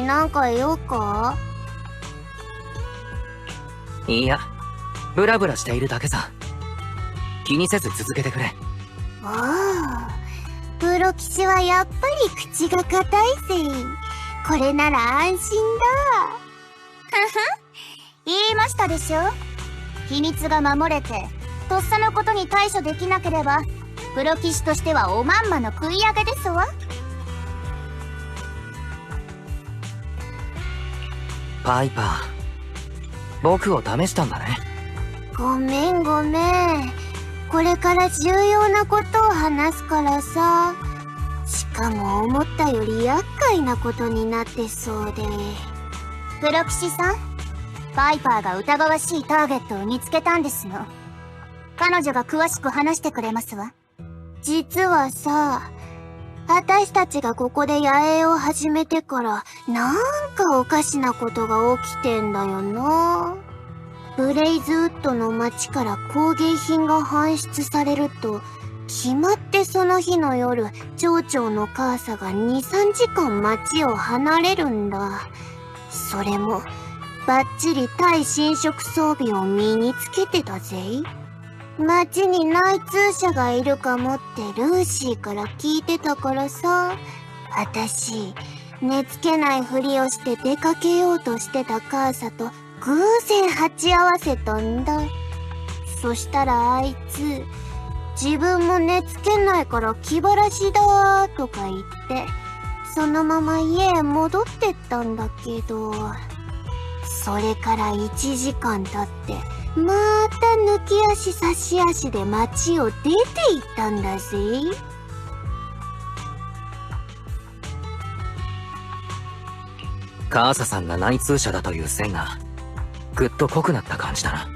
になんか言おうか？いや、ブラブラしているだけさ。気にせず続けてくれ。おお、プロ棋士はやっぱり口が硬いぜ。これなら安心だ。言いましたでしょ。秘密が守れてとっさのことに対処できなければプロ棋士としてはおまんまの食い上げですわ。パイパー、僕を試したんだね。ごめんごめん。これから重要なことを話すからさ。しかも思ったより厄介なことになってそうで。プロ棋士さん、パイパーが疑わしいターゲットを見つけたんですの。彼女が詳しく話してくれますわ。実はさ、私たちがここで野営を始めてからなんかおかしなことが起きてんだよな。ブレイズウッドの町から工芸品が搬出されると決まってその日の夜、町長のカーサが 2,3 時間町を離れるんだ。それもバッチリ対侵食装備を身につけてたぜ。町に内通者がいるかもってルーシーから聞いてたからさ。私、寝つけないふりをして出かけようとしてたカーサと偶然鉢合わせたんだ。そしたらあいつ、自分も寝つけないから気晴らしだーとか言って、そのまま家へ戻ってったんだけど、それから1時間経って、また抜き足差し足で街を出て行ったんだぜ。カーサさんが内通者だという線がぐっと濃くなった感じだな。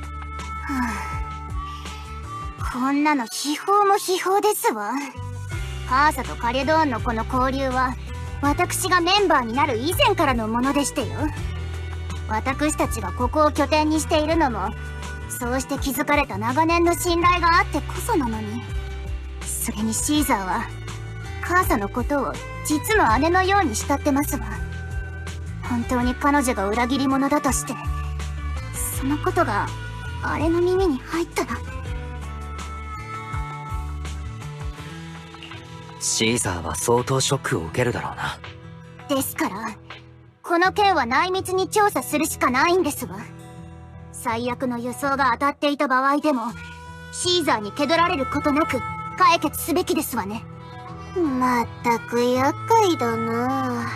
こんなの秘宝も秘宝ですわ。カーサとカレドーンのこの交流は私がメンバーになる以前からのものでしてよ。私たちがここを拠点にしているのもそうして築かれた長年の信頼があってこそなのに。それにシーザーはカーサのことを実の姉のように慕ってますわ。本当に彼女が裏切り者だとして、そのことがあれの耳に入ったら。シーザーは相当ショックを受けるだろうな。ですからこの件は内密に調査するしかないんですわ。最悪の予想が当たっていた場合でもシーザーに気取られることなく解決すべきですわね。まったく厄介だな。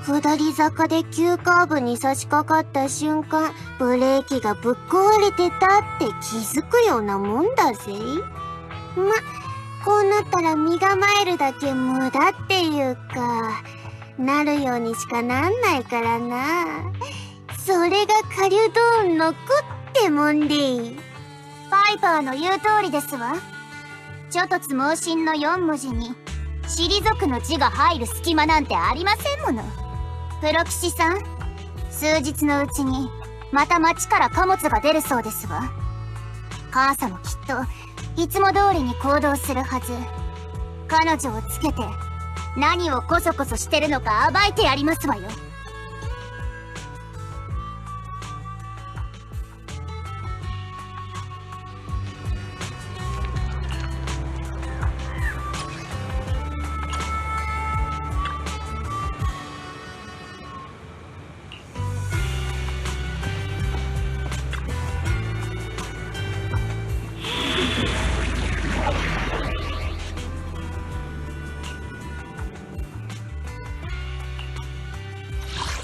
下り坂で急カーブに差し掛かった瞬間、ブレーキがぶっ壊れてたって気づくようなもんだぜ。こうなったら身構えるだけ無駄っていうか、なるようにしかなんないからな。それがカリュドーンの子ってもんで。パイパーの言う通りですわ。猪突猛進の4文字に退くの字が入る隙間なんてありませんもの。プロ棋士さん、数日のうちにまた町から貨物が出るそうですわ。カーサもきっといつも通りに行動するはず。彼女をつけて何をコソコソしてるのか暴いてやりますわよ。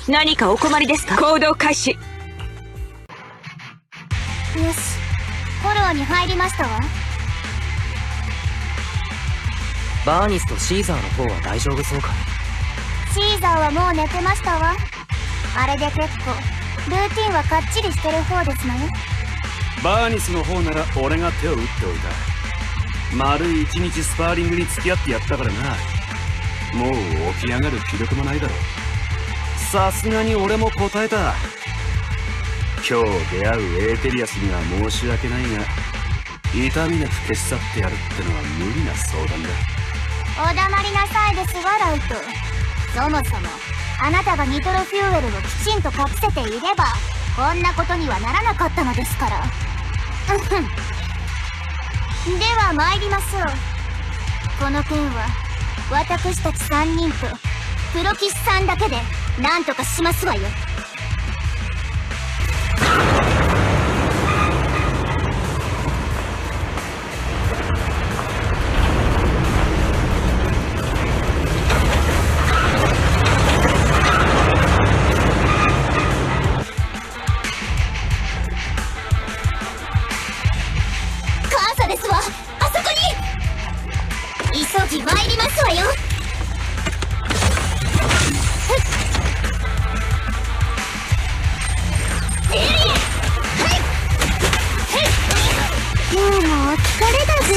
何かお困りですか？行動開始。よし、フォローに入りましたわ。バーニスとシーザーの方は大丈夫そうかね。シーザーはもう寝てましたわ。あれで結構ルーティンはかっちりしてる方ですのよ。バーニスの方なら俺が手を打っておいた。丸一日スパーリングに付き合ってやったからな。もう起き上がる気力もないだろう。さすがに俺も答えた。今日出会うエーテリアスには申し訳ないが、痛みなく消し去ってやるってのは無理な相談だ。お黙りなさいですわ、ライト。そもそもあなたがニトロフューエルをきちんと隠せていればこんなことにはならなかったのですから。では参りましょう。この件は私たち3人とプロ騎士さんだけで何とかしますわよ。急ぎ参りますわよ。今日もお疲れだぜ。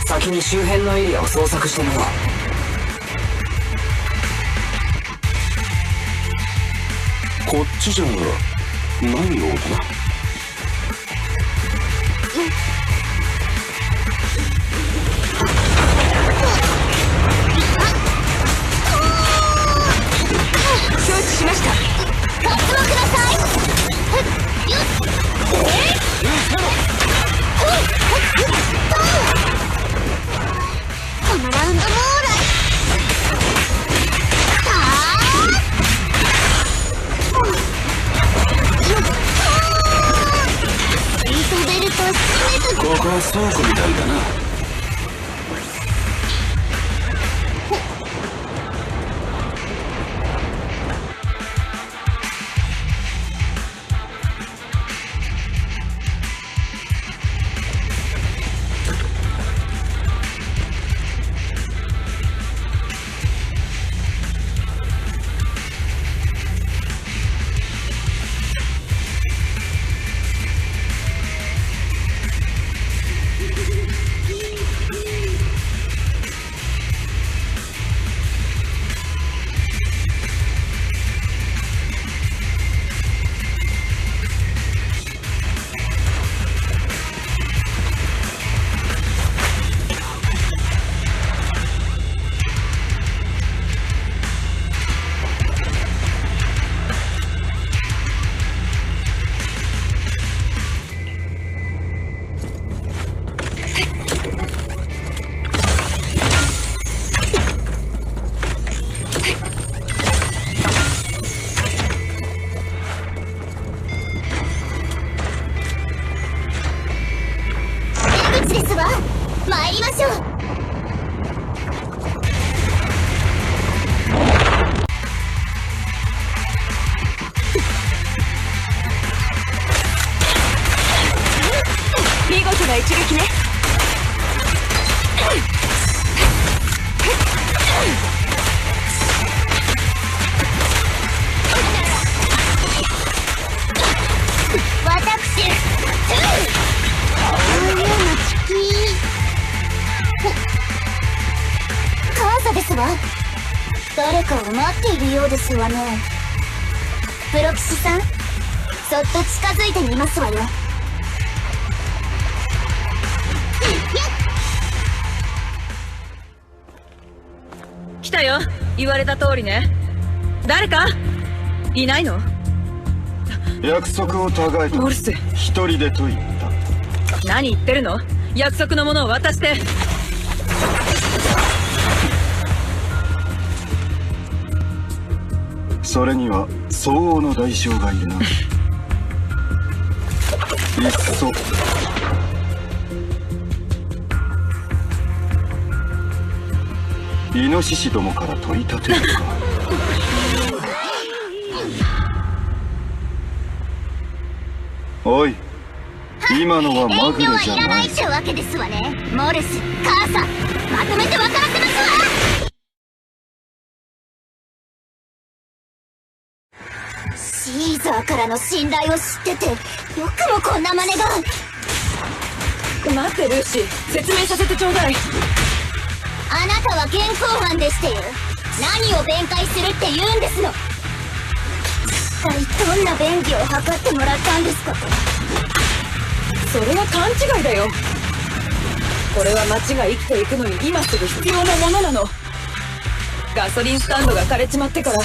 先に周辺のエリアを捜索してみよう。こっちじゃないようだな。承知しました。カツをください。このラウンドもオーライ。シートベルト締めとここは倉庫みたいだな。参りましょう。見事な一撃ね。私カーサですわ。誰かを待っているようですわね。プロ騎士さん、そっと近づいてみますわよ。したよ。言われた通りね。誰かいないの？約束をたがえた。モルス、一人でと言った。何言ってるの？約束のものを渡して。それには相応の代償がいるな。いっそイノシシどもから取り立てるか。おい、今のはまぐれじゃない。遠慮はいらないってわけですわね。モルス、母さん、まとめて分からせますわ。シーザーからの信頼を知ってて、よくもこんな真似が。待ってルーシー、説明させてちょうだい。あなたは現行犯でしてよ。何を弁解するって言うんですの。一体どんな便宜を図ってもらったんですか。それは勘違いだよ。これは街が生きていくのに今すぐ必要なものなの。ガソリンスタンドが枯れちまってから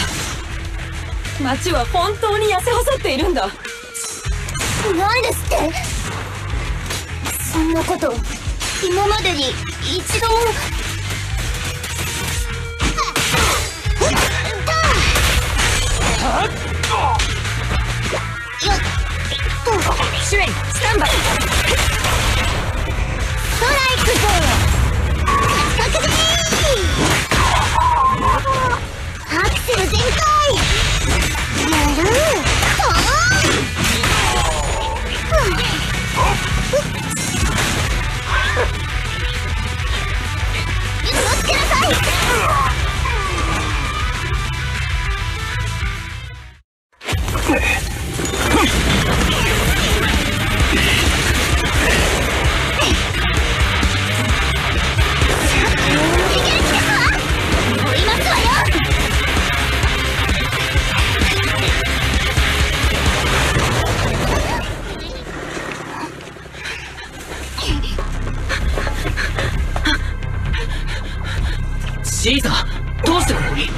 街は本当に痩せ細っているんだ。なんですって。そんなこと今までに一度も。シュエン、スタンバイ。ストライクぞ。確実アクセル全開。やる。気をつけなさい。シーザー、どうしてここに？シ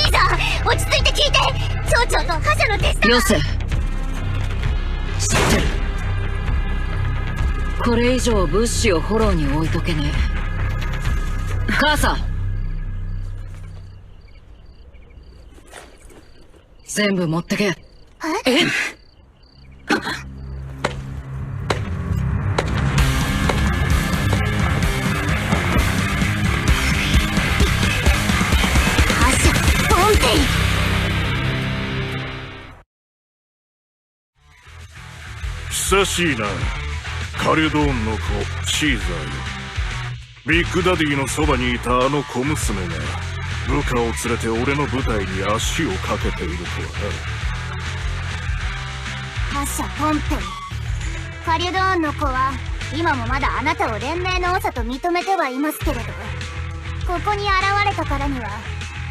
ーザー、落ち着いて聞いて。町長と覇者の手下。よせ。知ってる。これ以上物資をフォローに置いとけねえ。母さん、全部持ってけ。え？久しいな、カリュドーンの子シーザーよ。ビッグダディのそばにいたあの小娘が部下を連れて俺の部隊に足をかけているとは覇者ポンペイ。カリュドーンの子は今もまだあなたを連盟の長と認めてはいますけれど、ここに現れたからには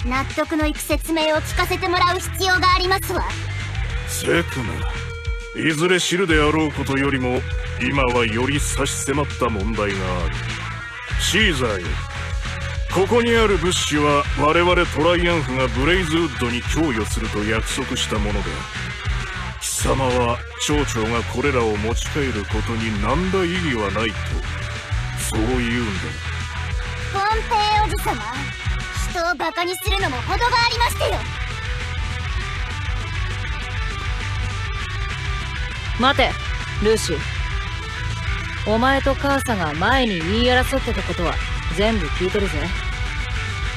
納得のいく説明を聞かせてもらう必要がありますわ。セクナ、いずれ知るであろうことよりも今はより差し迫った問題がある。シーザーよ、ここにある物資は我々トライアンフがブレイズウッドに供与すると約束したもので、貴様は町長がこれらを持ち帰ることに何ら意義はないとそう言うんだ。ポンペイおじさま、人をバカにするのも程がありましてよ。待て、ルーシー。お前と母さんが前に言い争ってたことは全部聞いてるぜ。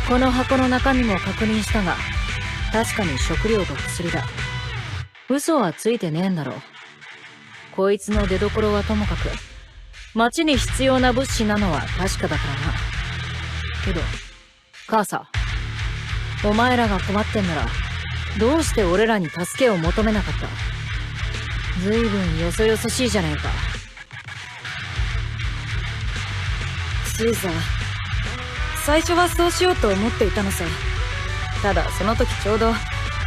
この箱の中身も確認したが、確かに食料と薬だ。嘘はついてねえんだろう。こいつの出所はともかく、町に必要な物資なのは確かだからな。けど、母さん、お前らが困ってんなら、どうして俺らに助けを求めなかった？ずいぶんよそよそしいじゃねえか。シーザー、最初はそうしようと思っていたのさ。ただその時ちょうど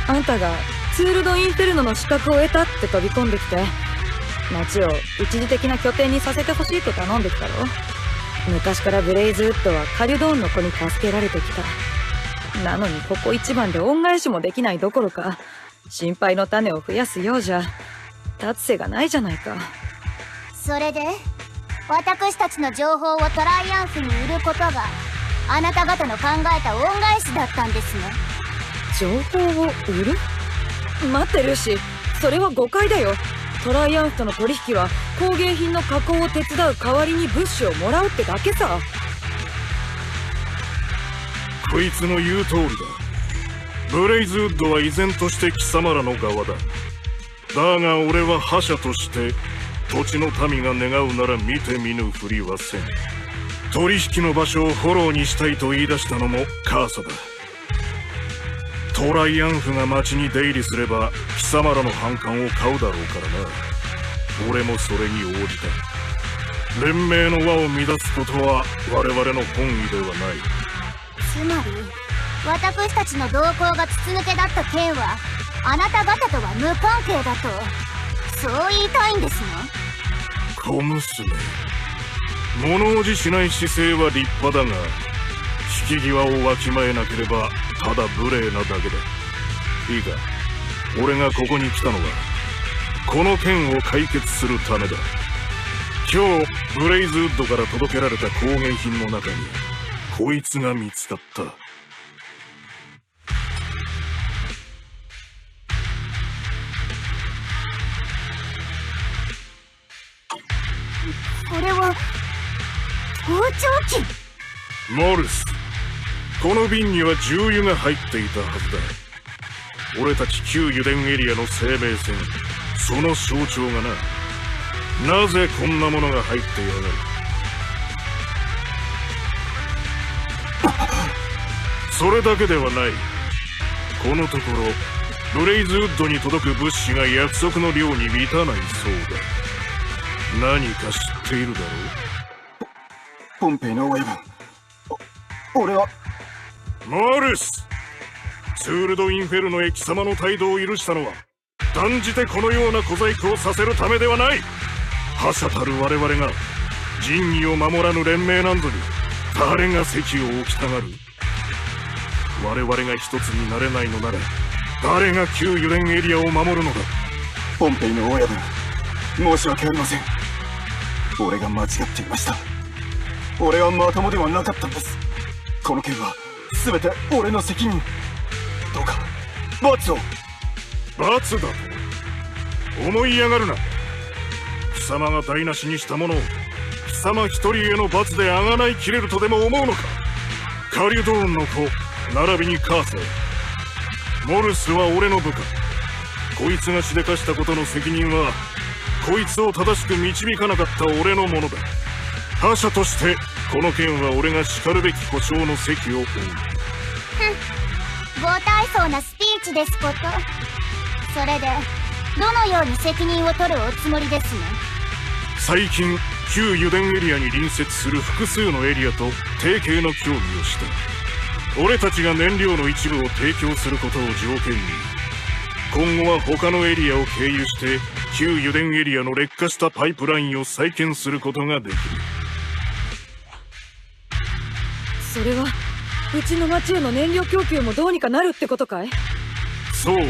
あんたがツール・ド・インフェルノの資格を得たって飛び込んできて、街を一時的な拠点にさせてほしいと頼んできたろ。昔からブレイズウッドはカリュドーンの子に助けられてきた。なのにここ一番で恩返しもできないどころか、心配の種を増やすようじゃ立つ瀬がないじゃないか。それで私たちの情報をトライアンフに売ることがあなた方の考えた恩返しだったんですね。情報を売る？待ってルーシー、それは誤解だよ。トライアンフとの取引は工芸品の加工を手伝う代わりに物資をもらうってだけさ。こいつの言う通りだ。ブレイズウッドは依然として貴様らの側だ。だが俺は覇者として土地の民が願うなら見て見ぬふりはせん。取引の場所をフォローにしたいと言い出したのもカーサだ。トライアンフが町に出入りすれば貴様らの反感を買うだろうからな。俺もそれに応じた。連盟の輪を乱すことは我々の本意ではない。つまり私たちの動向が筒抜けだった件はあなた方とは無関係だと、そう言いたいんですね。小娘、物おじしない姿勢は立派だが、引き際をわきまえなければただ無礼なだけだ。いいか、俺がここに来たのはこの件を解決するためだ。今日ブレイズウッドから届けられた工芸品の中にこいつが見つかった。これは盗聴器。モルス、この瓶には重油が入っていたはずだ。俺たち旧油田エリアの生命線、その象徴がな。なぜこんなものが入ってやがる。それだけではない。このところブレイズウッドに届く物資が約束の量に満たないそうだ。何か知っているだろう。ポンペイの親分、俺はモルス、ツール・ド・インフェルノへ貴様の態度を許したのは断じてこのような小細工をさせるためではない。覇者たる我々が仁義を守らぬ連盟なんぞに誰が席を置きたがる。我々が一つになれないのなら誰が旧油田エリアを守るのだ。ポンペイの親分、申し訳ありません。俺が間違っていました。俺はまともではなかったんです。この件は全て俺の責任。どうか罰を。罰だと思い上がるな。貴様が台無しにしたものを貴様一人への罰であがないきれるとでも思うのか。カリュドーンの子並びにカーセイ、モルスは俺の部下。こいつがしでかしたことの責任はこいつを正しく導かなかった俺のものだ。覇者としてこの件は俺が叱るべき保証の責を負う。ご大層なスピーチですこと。それでどのように責任を取るおつもりですね。最近旧油田エリアに隣接する複数のエリアと提携の協議をした。俺たちが燃料の一部を提供することを条件に今後は他のエリアを経由して旧油田エリアの劣化したパイプラインを再建することができる。それはうちの町への燃料供給もどうにかなるってことかい？そうだ。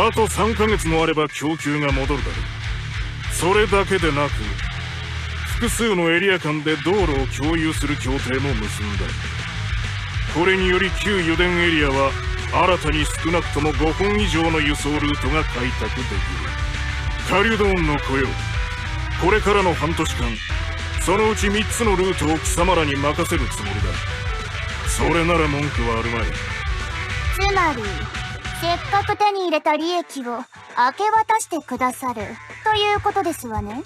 あと3ヶ月もあれば供給が戻るだろう。それだけでなく複数のエリア間で道路を共有する協定も結んだ。これにより旧油田エリアは新たに少なくとも5本以上の輸送ルートが開拓できる。カリュドーンの子よ、これからの半年間そのうち3つのルートを貴様らに任せるつもりだ。それなら文句はあるまい。つまりせっかく手に入れた利益を明け渡してくださるということですわね。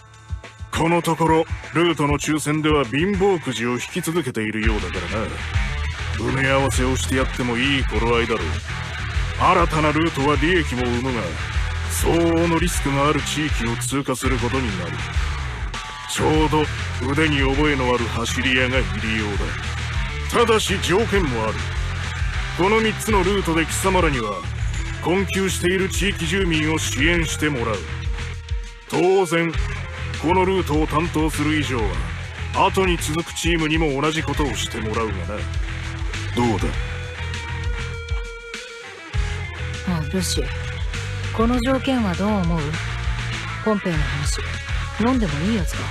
このところルートの抽選では貧乏くじを引き続けているようだからな。埋め合わせをしてやってもいい頃合いだろう。新たなルートは利益も生むが相応のリスクがある地域を通過することになる。ちょうど腕に覚えのある走り屋が入りようだ。ただし条件もある。この3つのルートで貴様らには困窮している地域住民を支援してもらう。当然このルートを担当する以上は後に続くチームにも同じことをしてもらうがな。どうだ？ルシー、この条件はどう思う？ポンペイの話飲んでもいいやつか？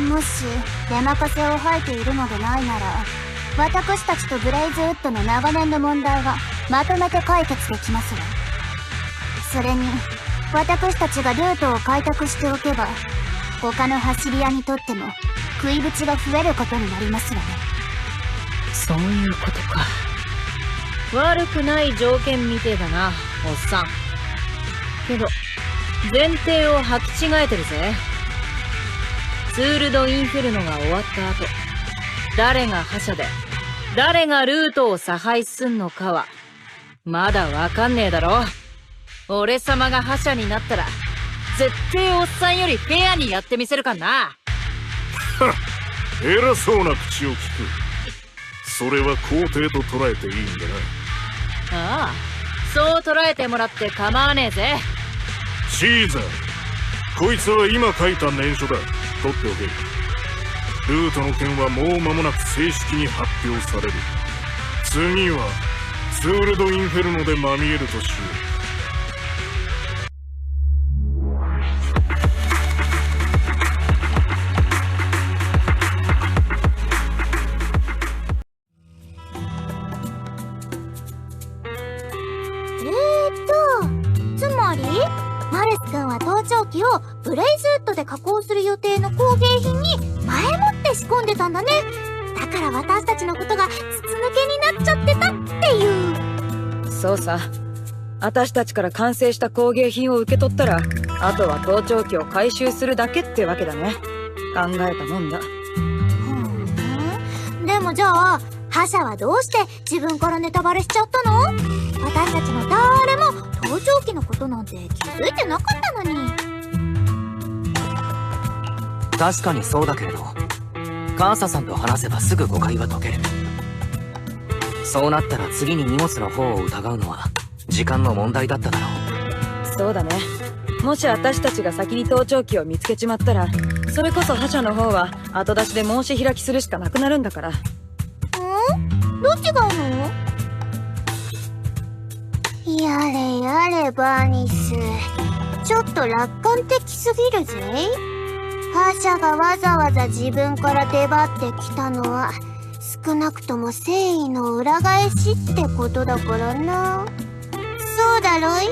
もし出任せを吐いているのでないなら、私たちとブレイズウッドの長年の問題がまとめて解決できますわ。それに私たちがルートを開拓しておけば、他の走り屋にとっても食いぶちが増えることになりますわね。そういうことか。悪くない条件みてえだな、おっさん。けど前提を履き違えてるぜ。ツール・ド・インフェルノが終わった後、誰が覇者で誰がルートを差配すんのかはまだわかんねえだろ。俺様が覇者になったら絶対おっさんよりフェアにやってみせるかな。偉そうな口を聞く。それは肯定と捉えていいんだな。ああ、そう捉えてもらって構わねえぜ。シーザー、こいつは今書いた念書だ。取っておけ。ルートの件はもう間もなく正式に発表される。次はツール・ド・インフェルノでまみえるとしよつまりマルス君は盗聴器をブレイズウッドで加工する予定の工芸品に前もって仕込んでたんだね。だから私たちのことが筒抜けになっちゃってたっていう。そうさ。私たちから完成した工芸品を受け取ったら、あとは盗聴器を回収するだけってわけだね。考えたもんだ。でもじゃあ覇者はどうして自分からネタバレしちゃったの？私たちの誰も盗聴器のことなんて気づいてなかったのに。確かにそうだけれど、カーサさんと話せばすぐ誤解は解ける。そうなったら次に荷物の方を疑うのは時間の問題だっただろう。そうだね。もし私たちが先に盗聴器を見つけちまったら、それこそ覇者の方は後出しで申し開きするしかなくなるんだから。どっちがいいの？やれやれバーニス、ちょっと楽観的すぎるぜ。覇者がわざわざ自分から出張ってきたのは少なくとも誠意の裏返しってことだからな。そうだろい？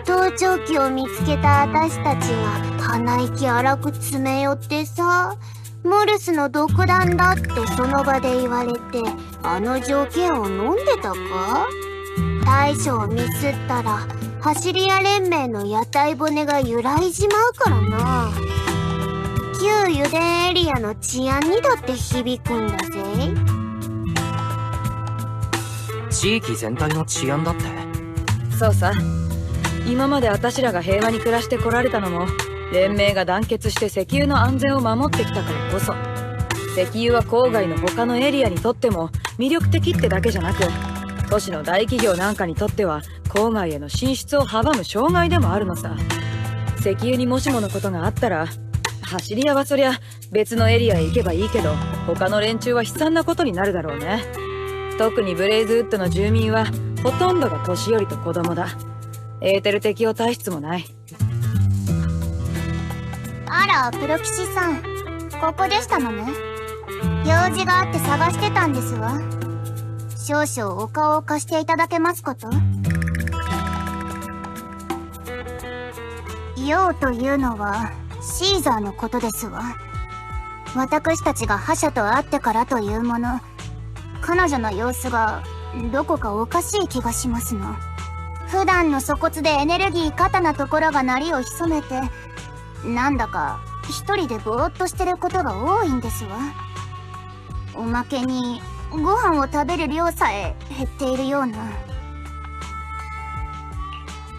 盗聴器を見つけた私たちが鼻息荒く詰め寄ってさ、モルスの独断だってその場で言われて、あの条件を飲んでたか？対処をミスったら走り屋連盟の屋台骨が揺らいじまうからな。旧油田エリアの治安にだって響くんだぜ。地域全体の治安だって？そうさ。今まで私らが平和に暮らしてこられたのも、連盟が団結して石油の安全を守ってきたからこそ。石油は郊外の他のエリアにとっても魅力的ってだけじゃなく、都市の大企業なんかにとっては郊外への進出を阻む障害でもあるのさ。石油にもしものことがあったら、走り屋はそりゃ別のエリアへ行けばいいけど、他の連中は悲惨なことになるだろうね。特にブレイズウッドの住民はほとんどが年寄りと子供だ。エーテル適応体質もない。あら、プロキシさん、ここでしたのね。用事があって探してたんですわ。少々お顔を貸していただけますこと？用というのはシーザーのことですわ。私たちが覇者と会ってからというもの、彼女の様子がどこかおかしい気がしますの。普段の粗骨でエネルギー過多なところが鳴りを潜めて、なんだか一人でぼーっとしてることが多いんですわ。おまけにご飯を食べる量さえ減っているような。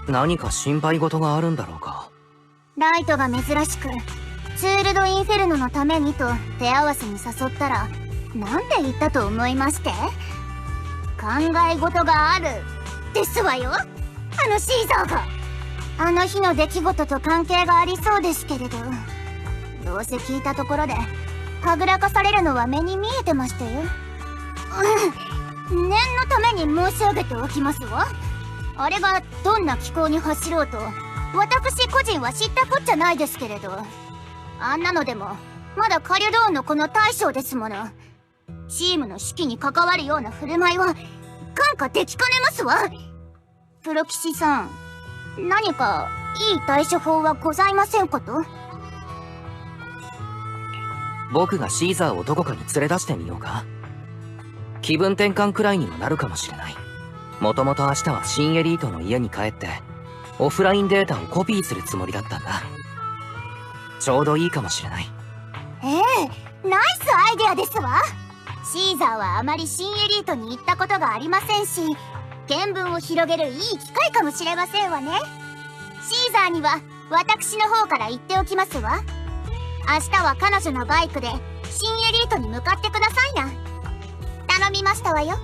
何か心配事があるんだろうか。ライトが珍しくツール・ド・インフェルノのためにと手合わせに誘ったら、なんて言ったと思いまして？考え事があるですわよ、あのシーザーが。あの日の出来事と関係がありそうですけれど、どうせ聞いたところではぐらかされるのは目に見えてましたよ。念のために申し上げておきますわ。あれがどんな機構に走ろうと私個人は知ったこっちゃないですけれど、あんなのでもまだカリュドーンのこの大将ですもの。チームの士気に関わるような振る舞いは看過できかねますわ。プロ騎士さん、何かいい対処法はございませんこと？僕がシーザーをどこかに連れ出してみようか。気分転換くらいにもなるかもしれない。もともと明日は新エリートの家に帰ってオフラインデータをコピーするつもりだったんだ。ちょうどいいかもしれない。ナイスアイデアですわ。シーザーはあまり新エリートに行ったことがありませんし、見聞を広げるいい機会かもしれませんわね。シーザーには私の方から言っておきますわ。明日は彼女のバイクで新エリートに向かってくださいな。頼みましたわよ。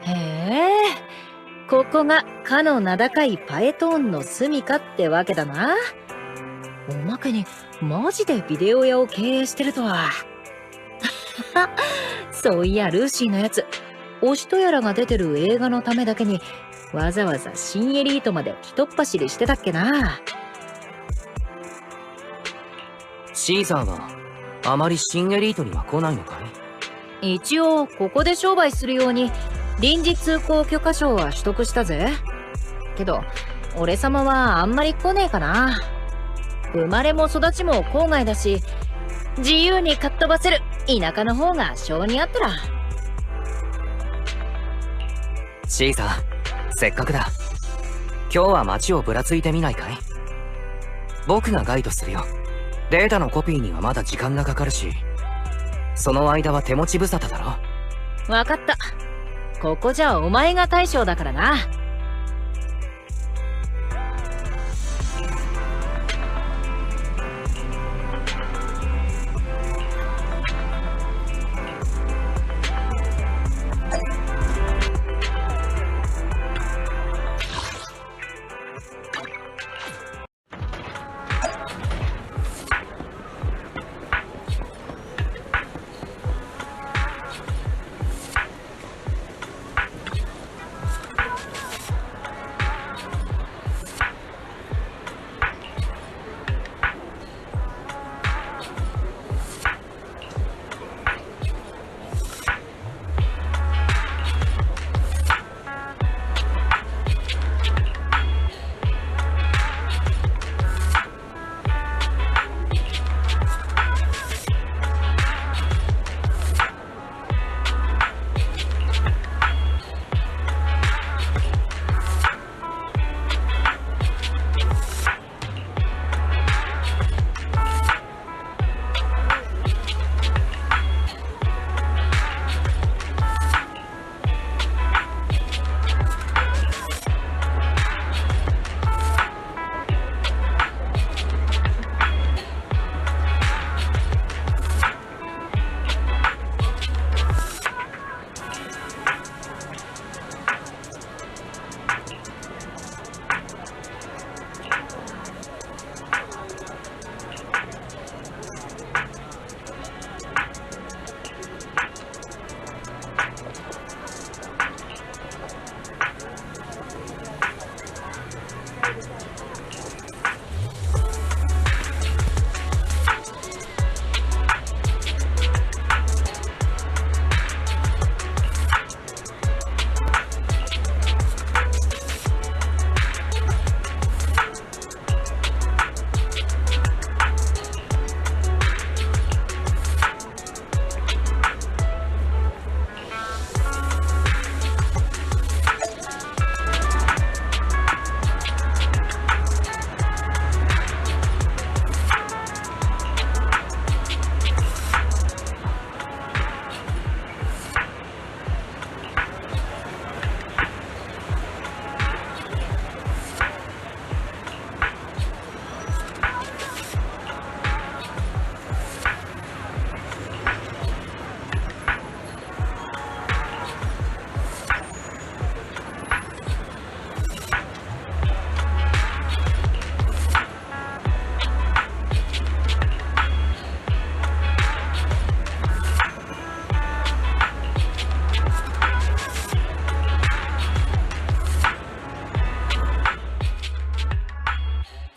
へえ、ここがかの名高いパエトーンの住処ってわけだな。おまけにマジでビデオ屋を経営してるとは。そういやルーシーのやつ、推しとやらが出てる映画のためだけにわざわざ新エリートまでひとっ走りしてたっけな。シーザーはあまり新エリートには来ないのかい？一応ここで商売するように臨時通行許可証は取得したぜ。けど俺様はあんまり来ねえかな。生まれも育ちも郊外だし、自由にかっ飛ばせる田舎の方が性に合ったら。シーザー、せっかくだ。今日は街をぶらついてみないかい？僕がガイドするよ。データのコピーにはまだ時間がかかるし、その間は手持ち無沙汰だろ。わかった。ここじゃお前が大将だからな。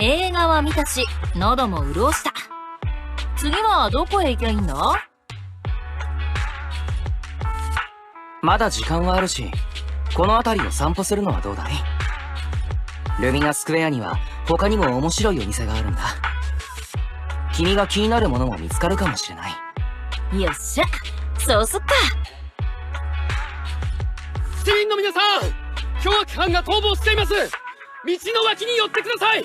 映画は見たし、喉も潤した。次はどこへ行きゃいいんだ？まだ時間はあるし、この辺りを散歩するのはどうだい？ルミナスクエアには他にも面白いお店があるんだ。君が気になるものも見つかるかもしれない。よっしゃ、そうすっか。市民の皆さん、凶悪犯が逃亡しています。道の脇に寄ってください。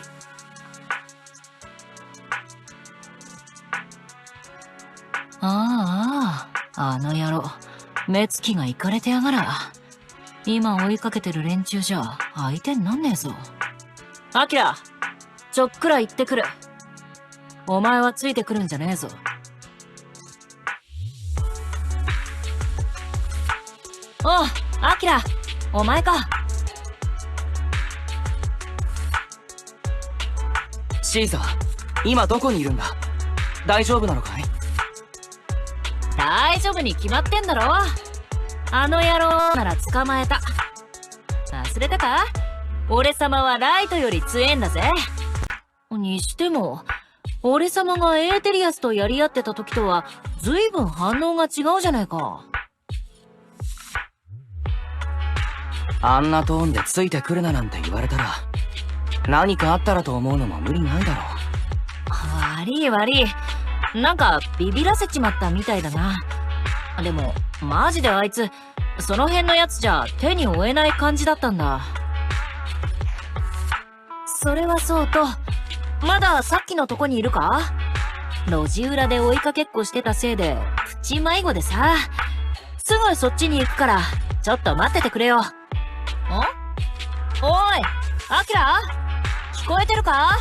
ああ、あの野郎。目つきがイカれてやがら。今追いかけてる連中じゃ相手になんねえぞ。アキラ、ちょっくら行ってくる。お前はついてくるんじゃねえぞ。おう、アキラ、お前か。シーザー、今どこにいるんだ？大丈夫なのかい？大丈夫に決まってんだろ。あの野郎なら捕まえた。忘れたか？俺様はライトより強えんだぜ。にしても、俺様がエーテリアスとやり合ってた時とは随分反応が違うじゃないか。あんなトーンでついてくるななんて言われたら、何かあったらと思うのも無理ないだろう。悪い悪い。なんかビビらせちまったみたいだな。でも、マジであいつ、その辺のやつじゃ手に負えない感じだったんだ。それはそうと、まださっきのとこにいるか？路地裏で追いかけっこしてたせいで、プチ迷子でさ。すぐそっちに行くから、ちょっと待っててくれよ。おい、アキラ？聞こえてるか？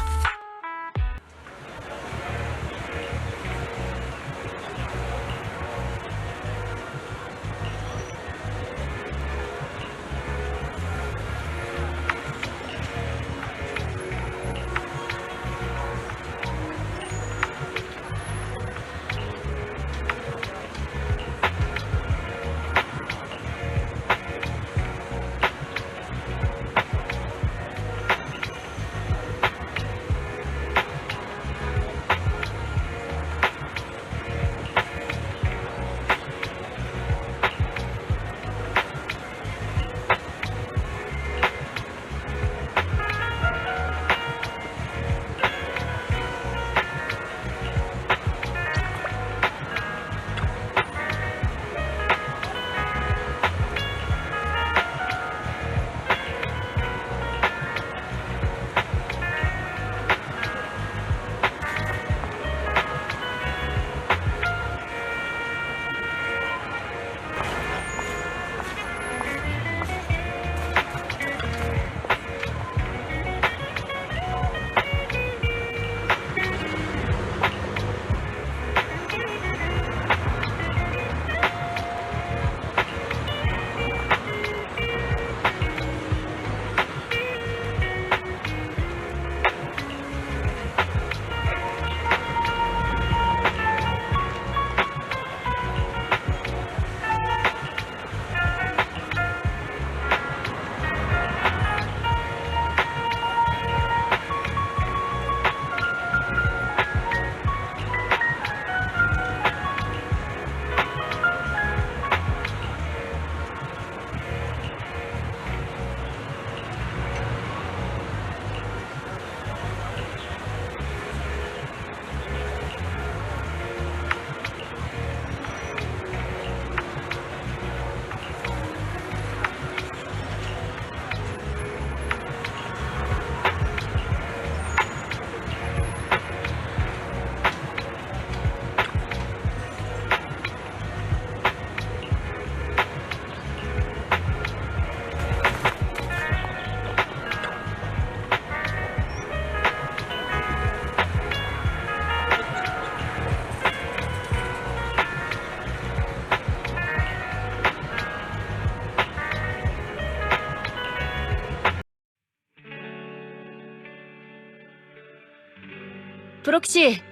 プロキシ、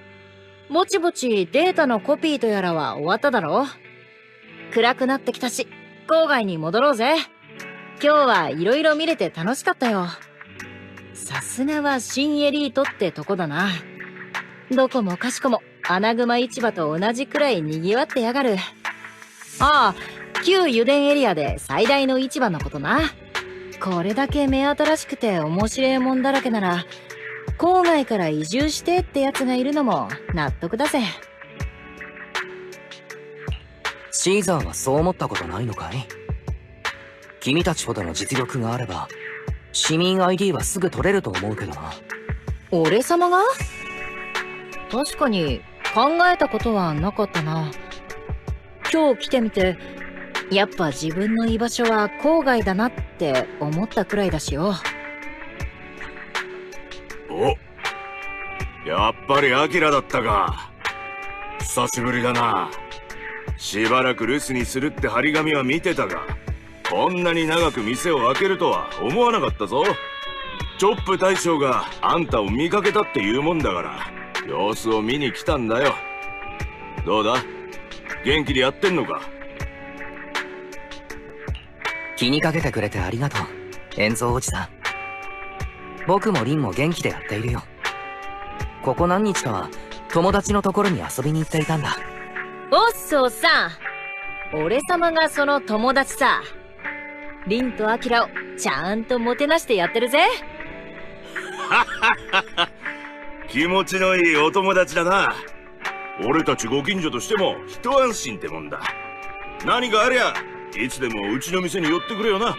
ぼちぼちデータのコピーとやらは終わっただろ？暗くなってきたし、郊外に戻ろうぜ。今日はいろいろ見れて楽しかったよ。さすがは新エリートってとこだな。どこもかしこも穴熊市場と同じくらい賑わってやがる。ああ、旧油田エリアで最大の市場のことな。これだけ目新しくて面白いもんだらけなら、郊外から移住してってやつがいるのも納得だぜ。シーザーはそう思ったことないのかい？君たちほどの実力があれば、市民 ID はすぐ取れると思うけどな。俺様が？確かに考えたことはなかったな。今日来てみて、やっぱ自分の居場所は郊外だなって思ったくらいだしよ。お、やっぱりアキラだったか。久しぶりだな。しばらく留守にするって張り紙は見てたが、こんなに長く店を開けるとは思わなかったぞ。チョップ大将があんたを見かけたって言うもんだから、様子を見に来たんだよ。どうだ？元気でやってんのか？気にかけてくれてありがとう、塩蔵おじさん。僕もリンも元気でやっているよ。ここ何日かは友達のところに遊びに行っていたんだ。おっそうさ、俺様がその友達さ。リンとアキラをちゃんともてなしてやってるぜ。気持ちのいいお友達だな。俺たちご近所としても一安心ってもんだ。何かありゃいつでもうちの店に寄ってくれよな。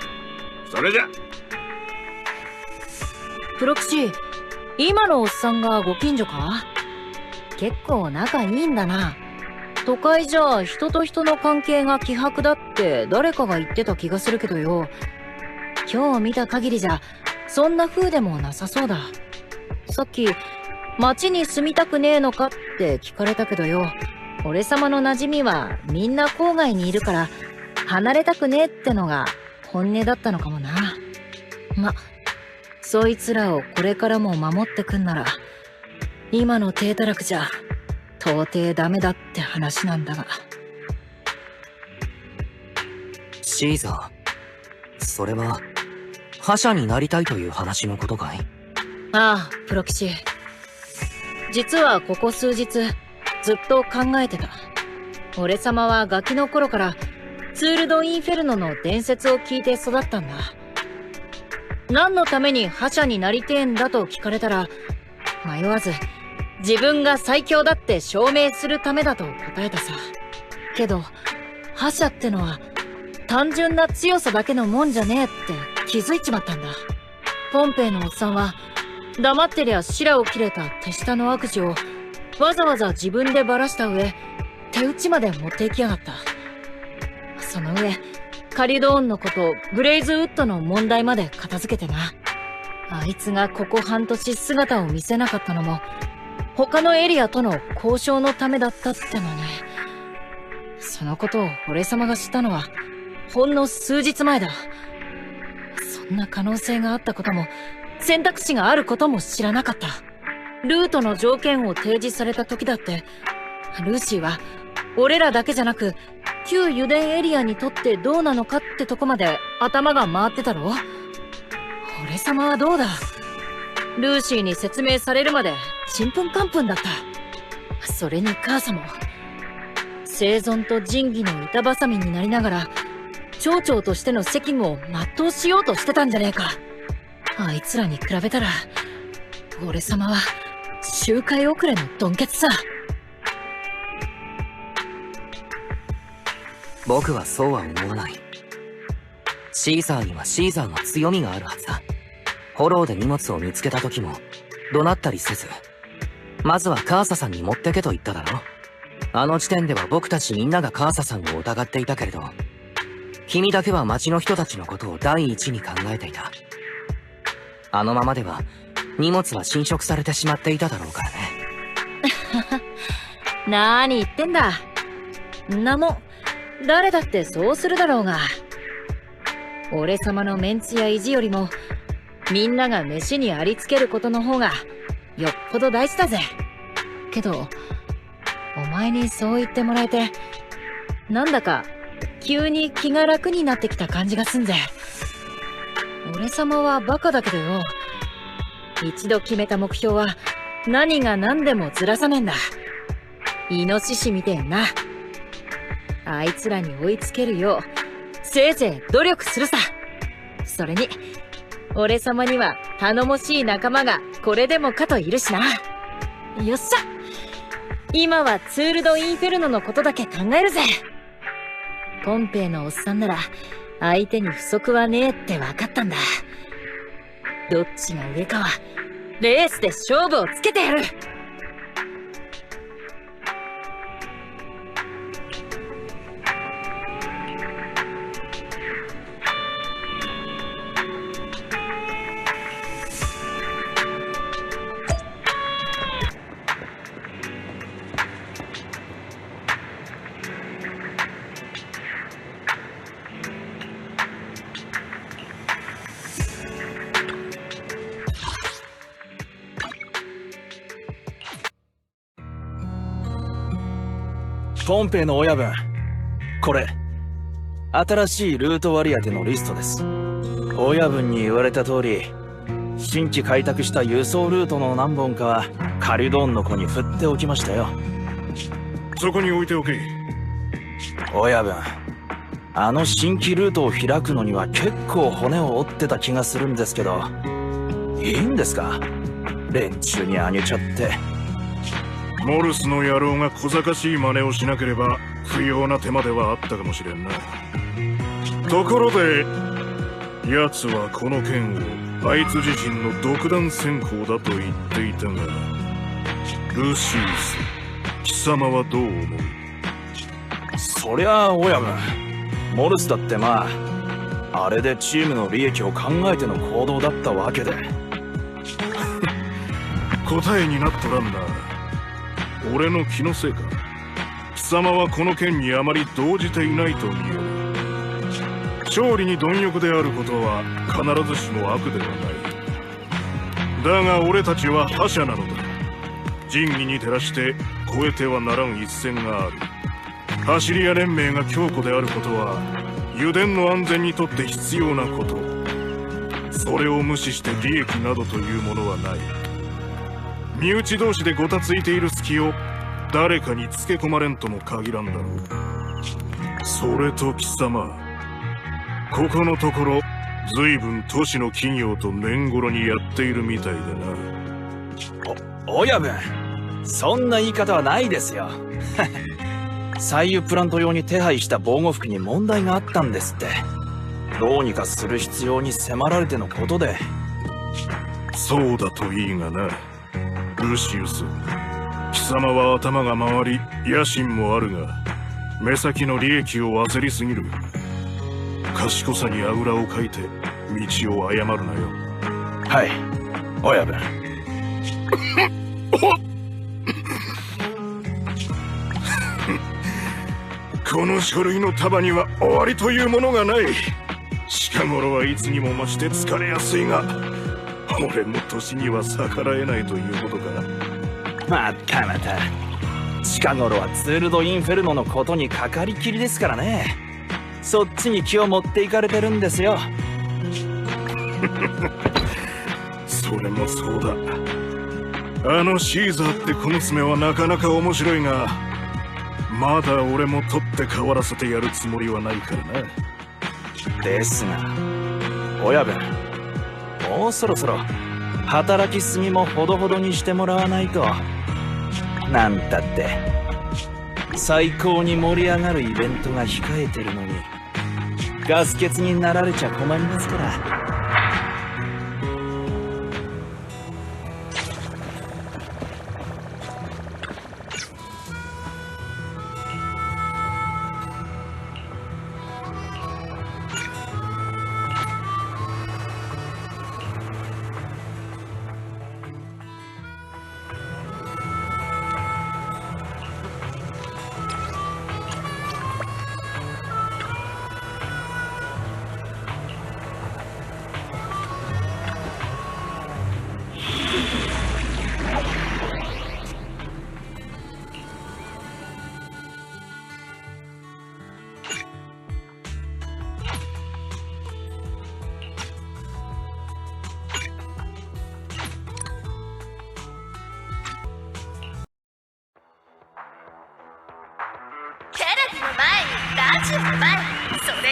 それじゃ。プロクシー、今のおっさんがご近所か？結構仲いいんだな。都会じゃ人と人の関係が希薄だって誰かが言ってた気がするけどよ。今日見た限りじゃそんな風でもなさそうだ。さっき町に住みたくねえのかって聞かれたけどよ。俺様の馴染みはみんな郊外にいるから離れたくねえってのが本音だったのかもな。ま、そいつらをこれからも守ってくんなら今の体たらくじゃ到底ダメだって話なんだが。シーザー、それは覇者になりたいという話のことかい？ああ、プロキシ。実はここ数日ずっと考えてた。俺様はガキの頃からツール・ド・インフェルノの伝説を聞いて育ったんだ。何のために覇者になりてえんだと聞かれたら迷わず自分が最強だって証明するためだと答えたさ。けど覇者ってのは単純な強さだけのもんじゃねえって気づいちまったんだ。ポンペイのおっさんは黙ってりゃ白を切れた手下の悪事をわざわざ自分でばらした上手打ちまで持っていきやがった。その上カリドーンのことブレイズウッドの問題まで片付けてな。あいつがここ半年姿を見せなかったのも他のエリアとの交渉のためだったってのね。そのことを俺様が知ったのはほんの数日前だ。そんな可能性があったことも選択肢があることも知らなかった。ルートの条件を提示された時だってルーシーは俺らだけじゃなく旧油田エリアにとってどうなのかってとこまで頭が回ってたろ。俺様はどうだ。ルーシーに説明されるまでちんぷんかんぷんだった。それに母さんも生存と仁義の板挟みになりながら町長としての責務を全うしようとしてたんじゃねえか。あいつらに比べたら俺様は周回遅れのドンケツさ。僕はそうは思わない。シーザーにはシーザーの強みがあるはずだ。フォローで荷物を見つけた時も怒鳴ったりせず、まずはカーサさんに持ってけと言っただろ。あの時点では僕たちみんながカーサさんを疑っていたけれど、君だけは町の人たちのことを第一に考えていた。あのままでは荷物は侵食されてしまっていただろうからね。なーに言ってんだ。んなもん誰だってそうするだろうが。俺様のメンツや意地よりもみんなが飯にありつけることの方がよっぽど大事だぜ。けどお前にそう言ってもらえてなんだか急に気が楽になってきた感じがすんぜ。俺様はバカだけどよ、一度決めた目標は何が何でもずらさねえんだ。イノシシみてえな。あいつらに追いつけるようせいぜい努力するさ。それに俺様には頼もしい仲間がこれでもかといるしな。よっしゃ、今はツール・ド・インフェルノのことだけ考えるぜ。ポンペイのおっさんなら相手に不足はねえって分かったんだ。どっちが上かはレースで勝負をつけてやる。ポンペイの親分、これ新しいルート割り当てのリストです。親分に言われた通り、新規開拓した輸送ルートの何本かはカリュドーンの子に振っておきましたよ。そこに置いておけ。親分、あの新規ルートを開くのには結構骨を折ってた気がするんですけど、いいんですか、連中にあげちゃって。モルスの野郎が小賢しい真似をしなければ不要な手間ではあったかもしれんな。ところで奴はこの件をあいつ自身の独断専行だと言っていたが、ルシウス、貴様はどう思う？そりゃあ親分、モルスだってまああれでチームの利益を考えての行動だったわけで答えになっとらんな。俺の気のせいか。貴様はこの件にあまり動じていないと見える。勝利に貪欲であることは必ずしも悪ではない。だが俺たちは覇者なのだ。仁義に照らして越えてはならん一線がある。走り屋連盟が強固であることは油田の安全にとって必要なこと。それを無視して利益などというものはない。身内同士でごたついている隙を誰かにつけ込まれんとも限らんだろう。それと貴様、ここのところ随分都市の企業と年頃にやっているみたいでな。親分、そんな言い方はないですよ採油プラント用に手配した防護服に問題があったんですって。どうにかする必要に迫られてのことで。そうだといいがな、ルシウス。貴様は頭が回り野心もあるが、目先の利益を焦りすぎる。賢さにあぐらをかいて道を誤るなよ。はい、親分この書類の束には終わりというものがない。近頃はいつにも増して疲れやすいが、俺の年には逆らえないということか。またまた、近頃はツール・ド・インフェルノのことにかかりきりですからね。そっちに気を持っていかれてるんですよそれもそうだ。あのシーザーって小娘はなかなか面白いが、まだ俺も取って代わらせてやるつもりはないからな。ですが親分、もうそろそろ働きすぎもほどほどにしてもらわないと。なんたって最高に盛り上がるイベントが控えてるのにガス欠になられちゃ困りますから。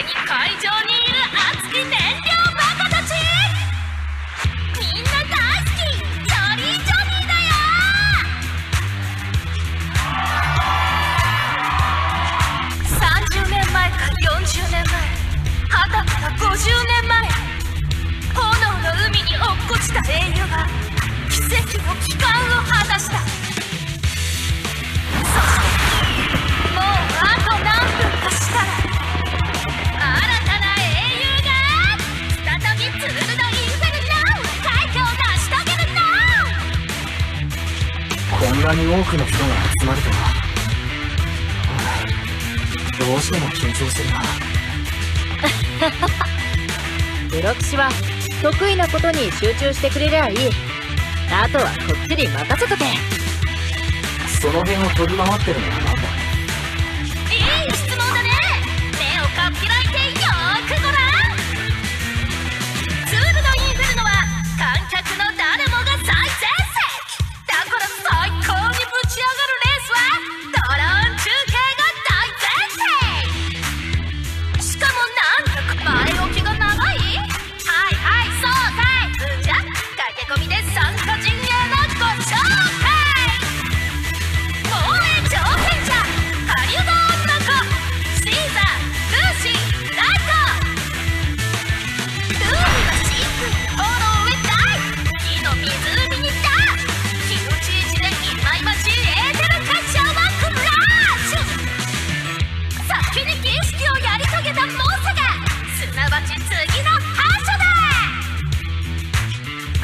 に会場にいる熱き燃料バカたち、みんな大好きジョリー・ジョニーだよ。30年前か40年前、はたまた50年前、炎の海に落っこちた英雄が奇跡の帰還を果たした。そしてもうあと何分かしたら新たな英雄が再びツール・ド・インフェルノ快挙を成し遂げるの。こんなに多くの人が集まるとは。どうしても緊張するな。プロ騎士は得意なことに集中してくれりゃいい。あとはこっちに任せとけ。その辺を飛び回ってるのは何だ。いい質問だね。目をかっぴらいてよーくごらん。ツール・ド・インフェルノは観客の誰もが最前線だから、最高にぶち上がるレースはドローン中継が大前提。しかもなんだか前置きが長い。はいはい、そうかい。じゃ駆け込みで参加陣営のご紹介。防衛挑戦者狩人女の子シーザー、ルーシー、ライト。ルールはシンプル。フォローへダイブ、火の湖にダー気持ちいい地でいまいましいエーテル滑車をクラッシュ。先に儀式をやり遂げた猛者がすなわち次の覇者だ。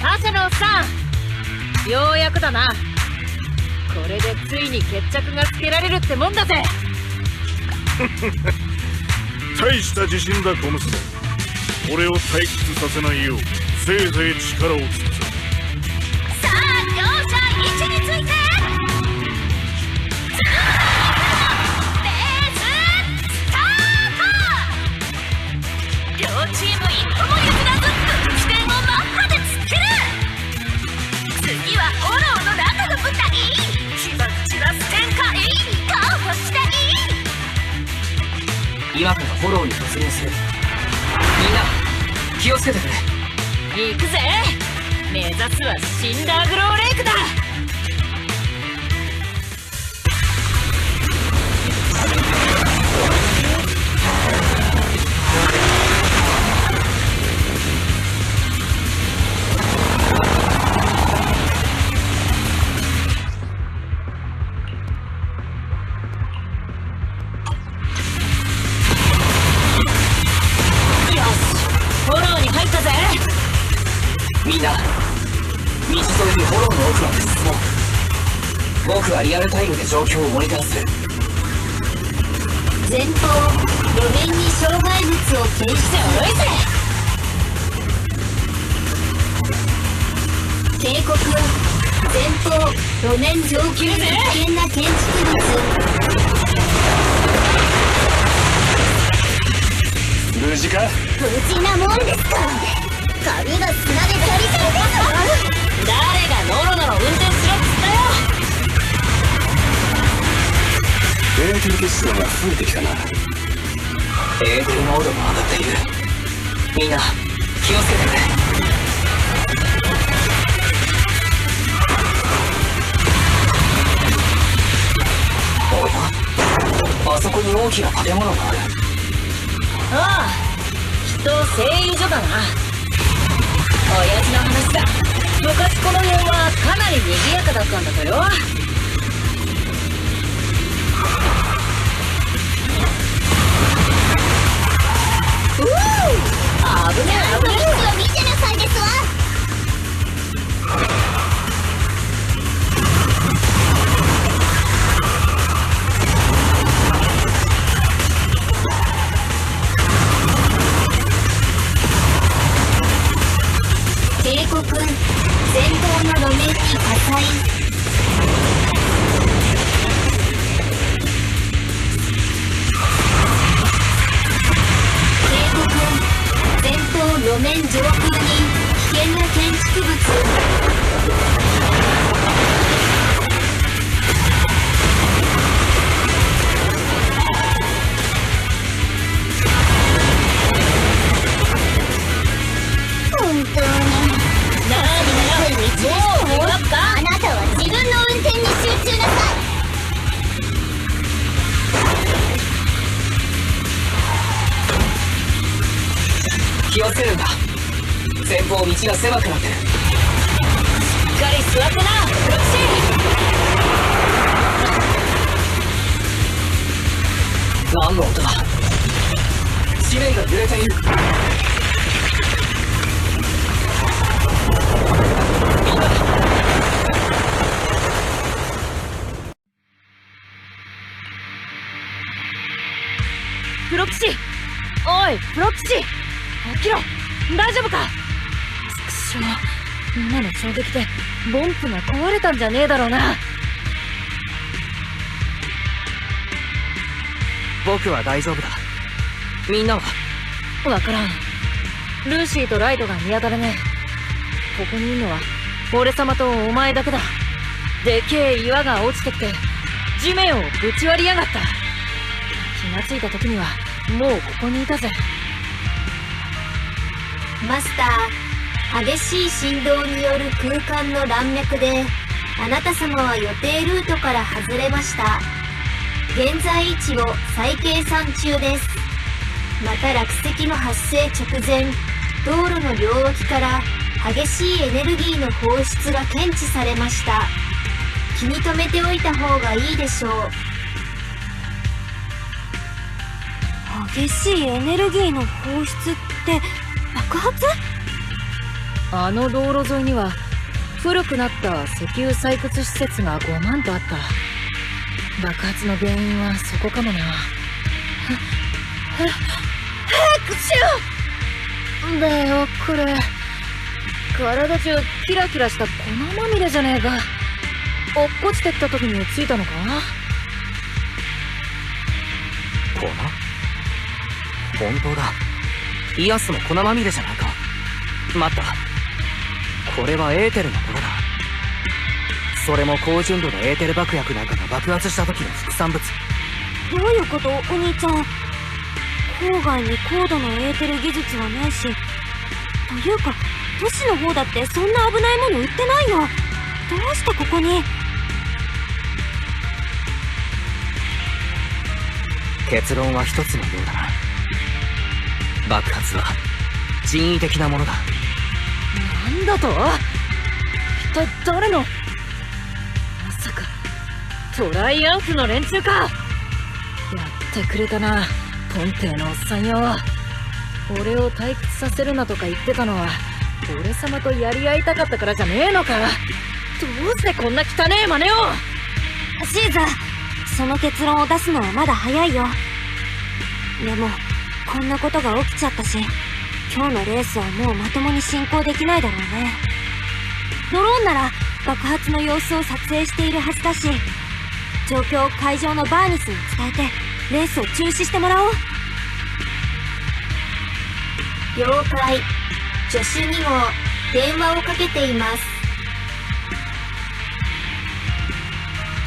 覇者のおっさん、ようやくだな。これでついに決着がつけられるってもんだぜ。大した自信だ小娘。俺を退屈させないようせいぜい力を尽くす。さあ両者位置についてレーススタート。両チーム一歩も譲らず起点をマッハで突っ切る。次は炎の中の舞台。火鉢はステンカイカーをして今からフォローに突入する。みんな気をつけてくれ。行くぜ。目指すはシンダーグローレイクだ。みんな道沿いにフォローの奥まで進もう。僕はリアルタイムで状況をモニターする。前方路面に障害物を検出。警告。前方路面上級に危険な建築物。無事か。無事なもんですか。髪が砂で刈りされてるぞ。誰がノロノロ運転しろっつったよ。エーテル結晶が増えてきたな。エーテル濃度も上がっている。みんな気をつけてくれ。おや、あそこに大きな建物がある。ああ、きっと製油所だな。親父の話だ。昔この辺はかなり賑やかだったんだとよ。危ねえ危ねえ。見てなさいですわ。警告。前方の路面に火災。路面上空に危険な建築物。気をつけるんだ。前方道が狭くなってる。しっかり座ってな、フロキシー。何の音だ。地面が揺れている。プロキシ、おいプロキシ、起きろ。大丈夫か。ちくしょう、今の衝撃でボンプが壊れたんじゃねえだろうな。僕は大丈夫だ。みんなは？わからん。ルーシーとライドが見当たらねえ。ここにいるのは俺様とお前だけだ。でけえ岩が落ちてきて地面をぶち割りやがった。気がついた時にはもうここにいたぜ。マスター、激しい振動による空間の乱脈であなた様は予定ルートから外れました。現在位置を再計算中です。また落石の発生直前、道路の両脇から激しいエネルギーの放出が検知されました。気に留めておいた方がいいでしょう。激しいエネルギーの放出って爆発？あの道路沿いには古くなった石油採掘施設が5万とあった。爆発の原因はそこかもな。早くしろ！だよこれ、体中キラキラした粉まみれじゃねえか。落っこちてった時についたのか？粉？本当だ。イアスも粉まみれじゃないか。待った、これはエーテルのものだ。それも高純度のエーテル爆薬なんかが爆発した時の副産物。どういうこと？お兄ちゃん、郊外に高度のエーテル技術はないし、というか都市の方だってそんな危ないもの売ってないよ。どうしてここに？結論は一つのようだな。爆発は人為的なものだ。なんだと？一体誰の？まさかトライアンフの連中か。やってくれたな、ポンテーのおっさんよ。俺を退屈させるなとか言ってたのは俺様とやり合いたかったからじゃねえのか。どうしてこんな汚え真似を。シーザー、その結論を出すのはまだ早いよ。でもこんなことが起きちゃったし、今日のレースはもうまともに進行できないだろうね。ドローンなら爆発の様子を撮影しているはずだし、状況を会場のバーニスに伝えてレースを中止してもらおう。了解。助手にも電話をかけています。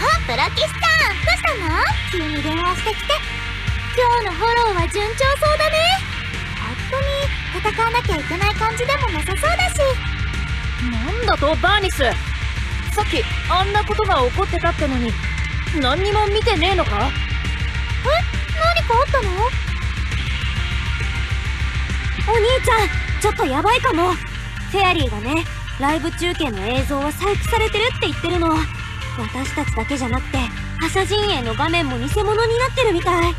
あ、プロキシさん、どうしたの？急に電話してきて。今日のフォローは順調そうだね。ぱっと見戦わなきゃいけない感じでもなさそうだし。なんだとバーニス、さっきあんなことが起こってたってのに何にも見てねえのか？何かあったの？お兄ちゃん、ちょっとヤバいかも。フェアリーがね、ライブ中継の映像は再起されてるって言ってるの。私たちだけじゃなくて覇者陣営の画面も偽物になってるみたい。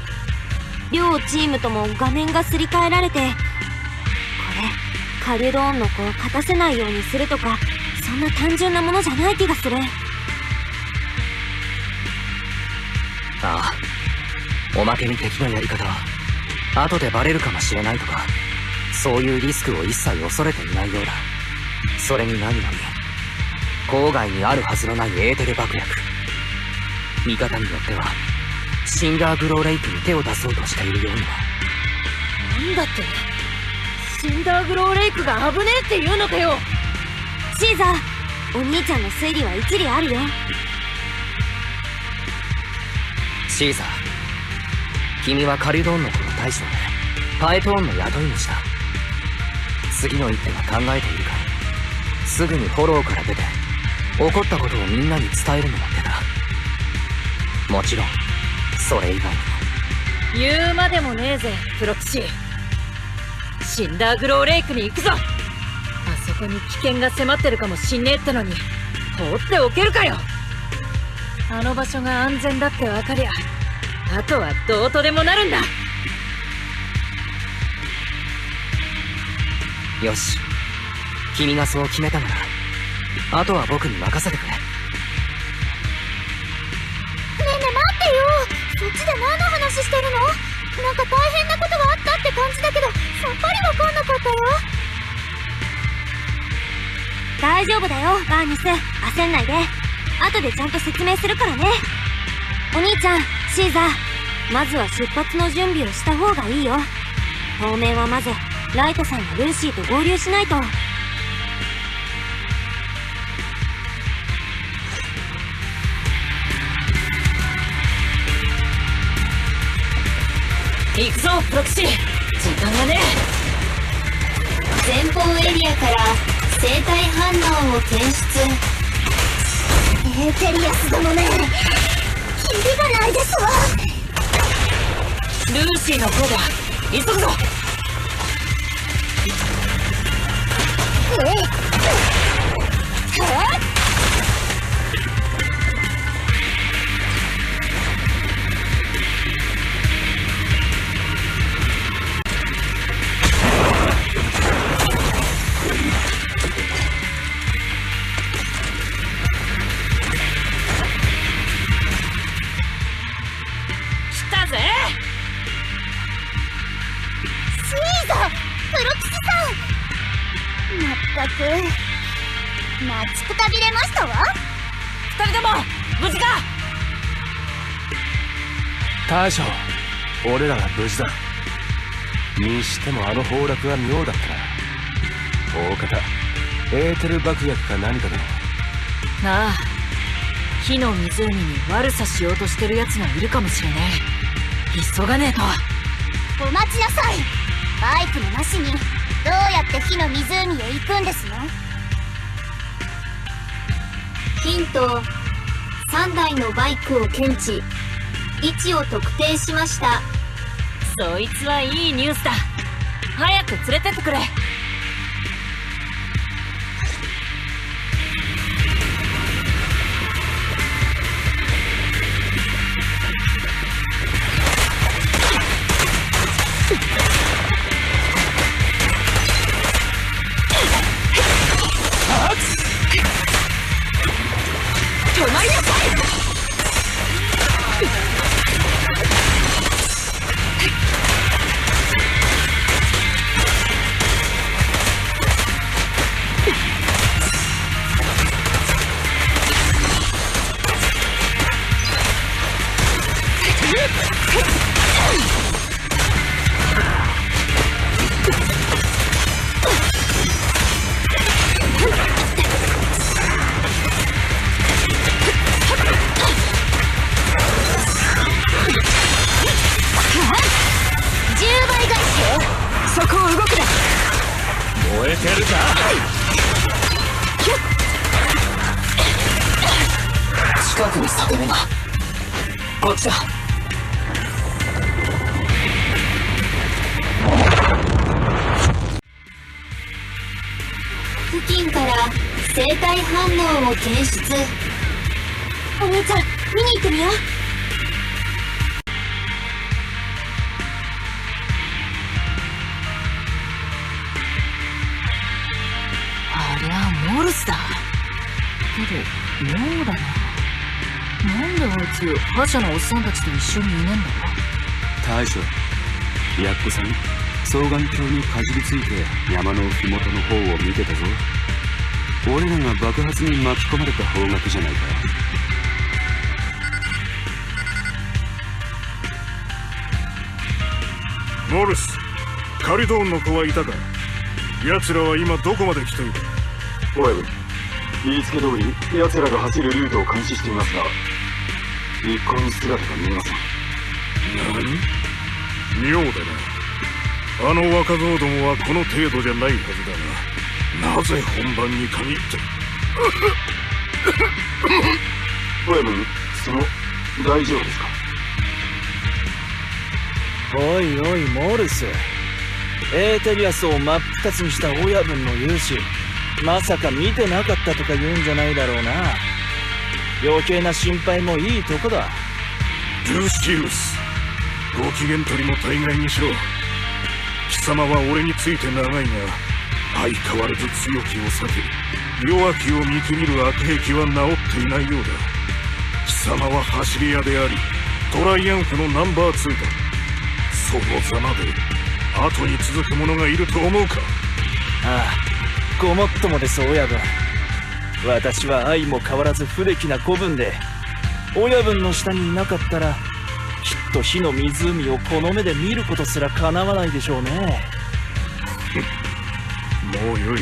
両チームとも画面がすり替えられて、これカリュドーンの子を勝たせないようにするとか、そんな単純なものじゃない気がする。ああ、おまけに敵のやり方は後でバレるかもしれないとか、そういうリスクを一切恐れていないようだ。それに何より郊外にあるはずのないエーテル爆薬、見方によってはシンダーグローレイクに手を出そうとしているようには。なんだって、シンダーグローレイクが危ねえって言うのかよ。シーザー、お兄ちゃんの推理は一理あるよ。シーザー、君はカリュドーンの子の大将でパエトーンの雇い主だ。次の一手は考えているかい？すぐにフォローから出て起こったことをみんなに伝えるのも手だ。もちろんそれ以外にも。言うまでもねえぜプロキシ。シンダーグローレイクに行くぞ。あそこに危険が迫ってるかもしんねえってのに放っておけるかよ。あの場所が安全だって分かりゃあとはどうとでもなるんだ。よし、君がそう決めたならあとは僕に任せてくれ。ねえねえ待ってよ。そっちで何の話してるの？なんか大変なことがあったって感じだけど、さっぱりわかんなかったよ。大丈夫だよ、バーニス。焦んないで。後でちゃんと説明するからね。お兄ちゃん、シーザー、まずは出発の準備をした方がいいよ。当面はまずライトさんがルーシーと合流しないと。行くぞプロキシ、時間がね前方エリアから生体反応を検出。エーテリアス殿め、キリがないですわ。ルーシーの方だ、急ぐぞ。待ちくたびれましたわ。二人とも無事か？大将、俺らが無事だ。にしてもあの崩落は妙だったな。大方エーテル爆薬か何かだろう。なあ、火の湖に悪さしようとしてる奴がいるかもしれねえ。急がねえと。お待ちなさい。バイクもなしにどうやって火の湖へ行くんですの？ヒント、3台のバイクを検知、位置を特定しました。そいつはいいニュースだ。早く連れてってくれ。止まりなさい。燃えてるか？近くに裂け目が。こっちだ。付近から生体反応を検出。お兄ちゃん、見に行ってみよう。ありゃモルスだ。けど妙だな。なんであいつ覇者のおっさんたちと一緒にいねえんだろ。大将、やっこさん、双眼鏡にかじりついて山の麓の方を見てたぞ。俺らが爆発に巻き込まれた方角じゃないか。モルス、カリドーンの子はいたか？奴らは今どこまで来ている？親分、言いつけ通り奴らが走るルートを監視していますが、一向に姿が見えません。何？妙だな。あの若造どもはこの程度じゃないはずだが、なぜ本番に限って。親分、大丈夫ですか？おいおいモルス、エーテリアスを真っ二つにした親分の勇姿、まさか見てなかったとか言うんじゃないだろうな。余計な心配もいいとこだ。ルシウス、ご機嫌取りも大概にしろ。貴様は俺について長いが、相変わらず強きを避け、弱きを見くびる悪癖は治っていないようだ。貴様は走り屋であり、トライアンフのナンバー2だ。そのざまで後に続く者がいると思うか。ああ、ごもっともです親分。私は相も変わらず不出来な子分で、親分の下にいなかったらきっと火の湖をこの目で見ることすら叶わないでしょうね。もうよい。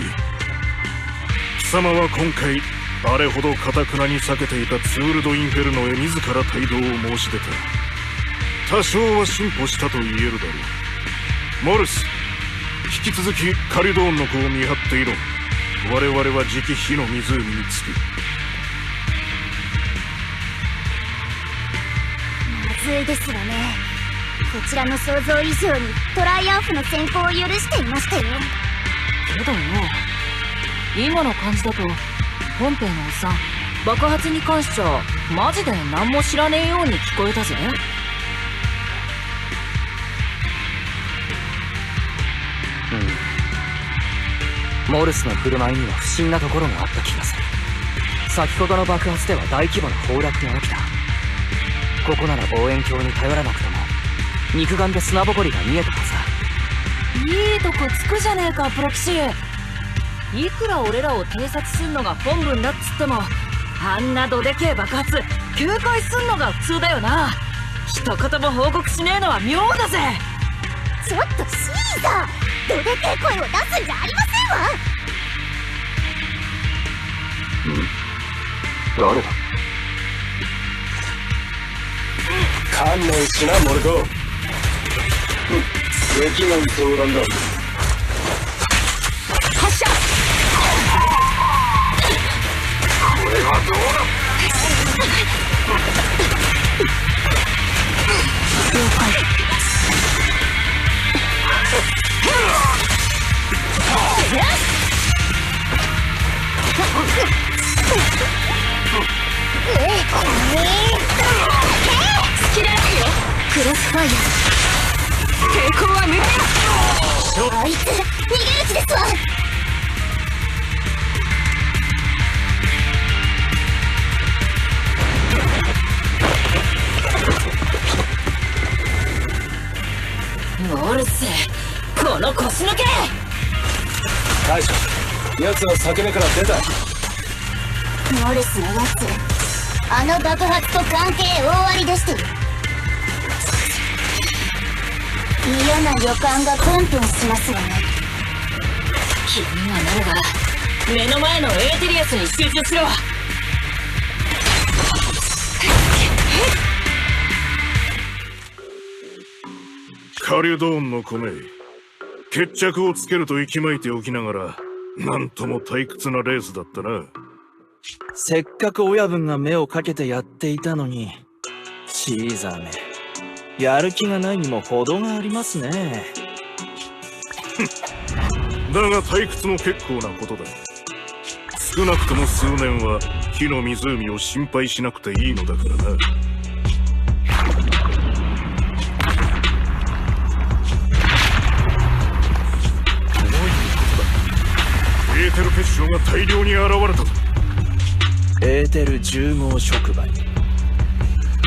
貴様は今回あれほど堅くなに避けていたツール・ド・インフェルノへ自ら帯同を申し出た。多少は進歩したと言えるだろう。モルス、引き続きカリドーンの子を見張っていろ。我々はじき火の湖に着く。まずいですわね。こちらの想像以上にトライアンフの先行を許していましたよ。けどよ、今の感じだと本編のおっさん、爆発に関しちゃマジで何も知らねえように聞こえたぜ。モルスの振る舞いには不審なところがあった気がする。先ほどの爆発では大規模な崩落が起きた。ここなら望遠鏡に頼らなくとも肉眼で砂ぼこりが見えたはずだ。いいとこつくじゃねえかプロキシ。いくら俺らを偵察すんのが本分だっつっても、あんなどでけえ爆発警戒すんのが普通だよな。一言も報告しねえのは妙だぜ。ちょっとシーザー、どでけえ声を出すんじゃありませんわ。誰だ。観念しなモルコ。できない相談だ。発射。これはどうだ。了解。スキルアップよ。クロスファイヤー。抵抗は無駄よ。あいつ逃げる気ですわ。モルス、この腰抜け。大将、奴は裂け目から出た。モルスのやつ、あの爆発と関係大ありでしたよ。嫌な予感がプンプンしますわね。気にはなるが、目の前のエーテリアスに集中しろ。カリュドーンの子め、決着をつけると息巻いておきながら、なんとも退屈なレースだったな。せっかく親分が目をかけてやっていたのに、シーザーめ、やる気がないにも程がありますね。だが退屈も結構なことだ。少なくとも数年は火の湖を心配しなくていいのだからな。どういうことだ。エーテル結晶が大量に現れたぞ。エーテル10号触媒、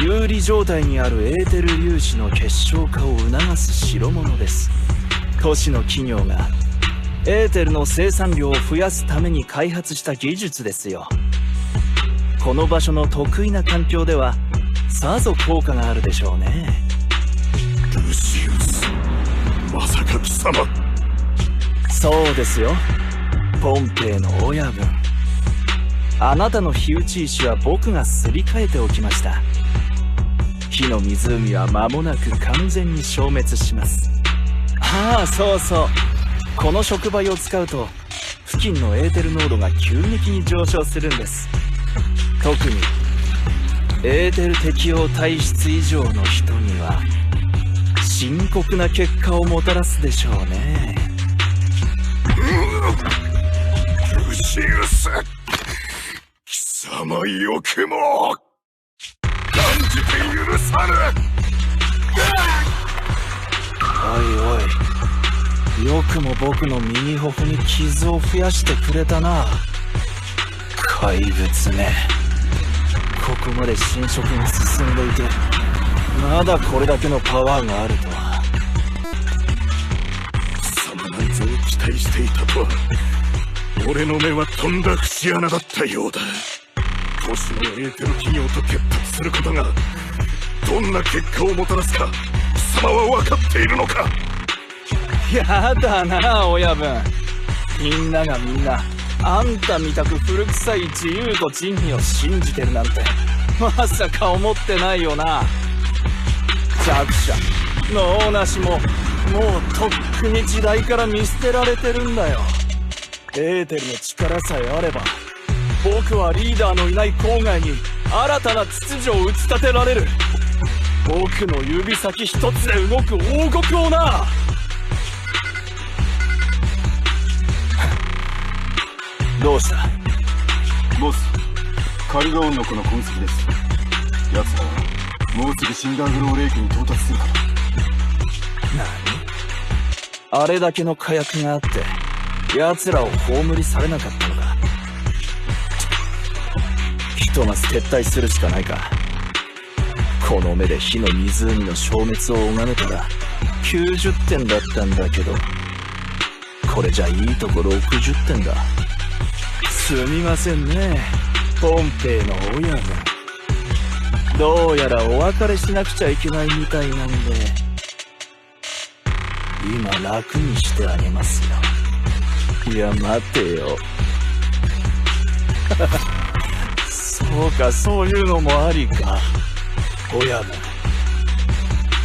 有利状態にあるエーテル粒子の結晶化を促す代物です。都市の企業がエーテルの生産量を増やすために開発した技術ですよ。この場所の得意な環境ではさぞ効果があるでしょうね。ルシウス、まさか貴様。そうですよ、ポンペイの親分。あなたの火打ち石は僕がすり替えておきました。火の湖は間もなく完全に消滅します。ああ、そうそう、この触媒を使うと付近のエーテル濃度が急激に上昇するんです。特にエーテル適応体質以上の人には深刻な結果をもたらすでしょうね。ルシウス、貴様よくも断じて許さぬ。おいおい、よくも僕の右頬に傷を増やしてくれたな。怪物め、ここまで侵食が進んでいてまだこれだけのパワーがあるとは。貴様なんぞを期待していたとは。俺の目はとんだ節穴だったようだ。都市のエーテル企業と結託することがどんな結果をもたらすか貴様は分かっているのか。やだな親分、みんながみんなあんたみたく古臭い自由と仁義を信じてるなんてまさか思ってないよな。弱者脳なしももうとっくに時代から見捨てられてるんだよ。エーテルの力さえあれば僕はリーダーのいない郊外に新たな秩序を打ち立てられる。僕の指先一つで動く王国をな。どうした？ボス、カルガオンの子の痕跡です。奴らはもうすぐシンダーグローレイクに到達するかと。何？あれだけの火薬があって奴らを葬りされなかったのか。ひとまず撤退するしかないか。この目で火の湖の消滅を拝めたら90点だったんだけど、これじゃいいとこ60点だ。すみませんね、ポンペイの親分。どうやらお別れしなくちゃいけないみたいなんで、今楽にしてあげますよ。いや待てよそうか、そういうのもありか。親分、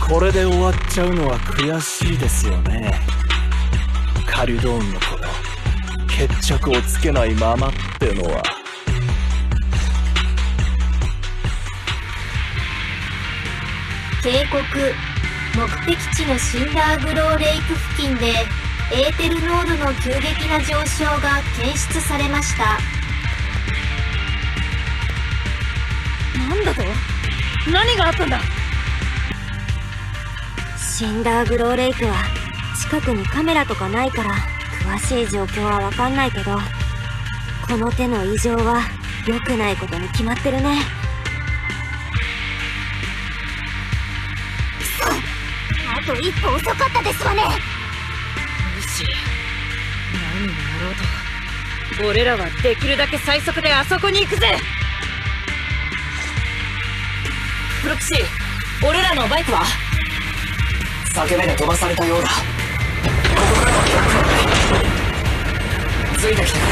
これで終わっちゃうのは悔しいですよね。カリュドーンの子の決着をつけないままってのは。警告、目的地のシンダーグローレイク付近でエーテル濃度の急激な上昇が検出されました。なんだと？何があったんだ？シンダーグローレイクは近くにカメラとかないから詳しい状況はわかんないけど、この手の異常は良くないことに決まってるね。あと一歩遅かったですわね。よし、何があろうと俺らはできるだけ最速であそこに行くぜ。プロキシー、俺らのバイクは？裂け目で飛ばされたようだ。ここからは逆ついてきてくれ。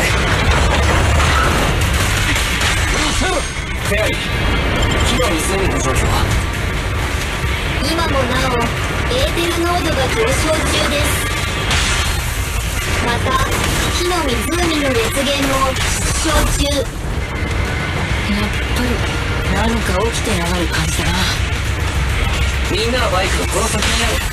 フェアリー、火の湖の状況は？今もなおエーテル濃度が上昇中です。また火の湖の熱源も失笑中。やっぱり何か起きてやがる感じだな。みんなのバイクがこの先にある。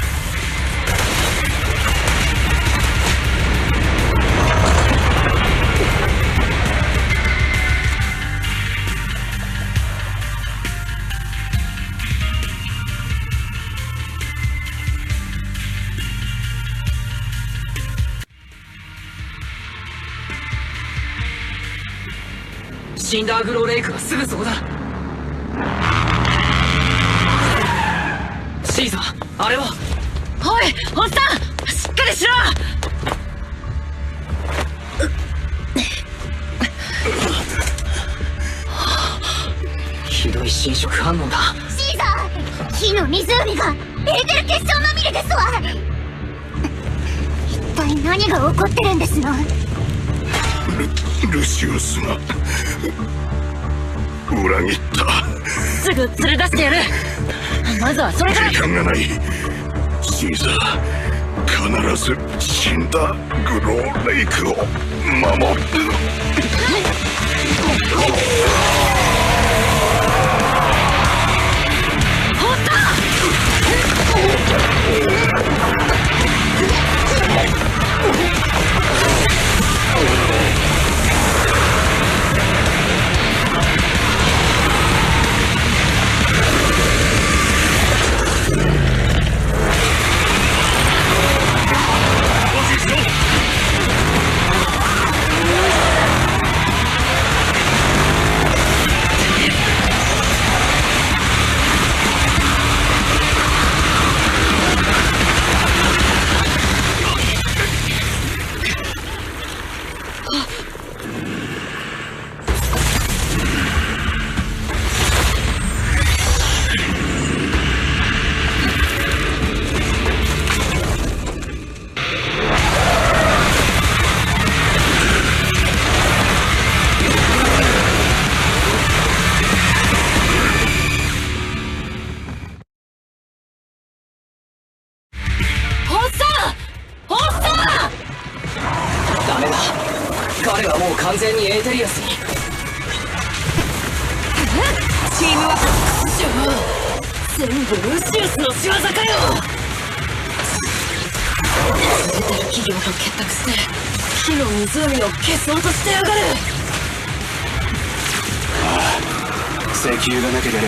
シンダーグローレイクがすぐそこだ。シーザー、あれは？おい、おっさん、しっかりしろ！ひどい侵食反応だ。シーザー、火の湖がエーテル結晶まみれですわ。一体何が起こってるんですの？ルシウスが裏切った。すぐ連れ出してやる。まずはそれから。時間がない。シーザー、必ず死んだグローレイクを守る。おった！う完全にエーテリアスに。チームワーク全部ルシウスの仕業かよ。メタル企業と結託して火の湖を消そうとしてやがる。ああ、石油がなければ。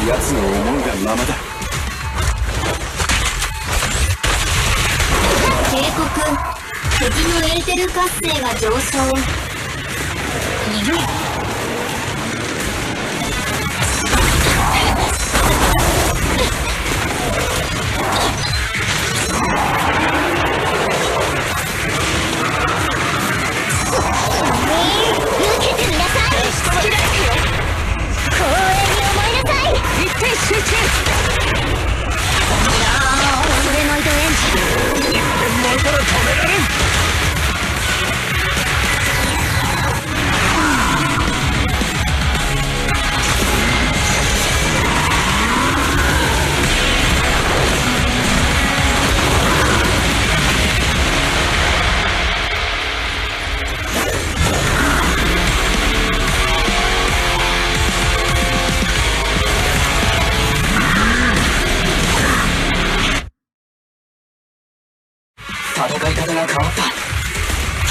奴の思いがままだ。警告、敵のエーテル活性が上昇。受けてみなさい。好きだよ。光栄に思いなさい。一点集中。ソレノイドエンジン。前から止められん。戦い方が変わった。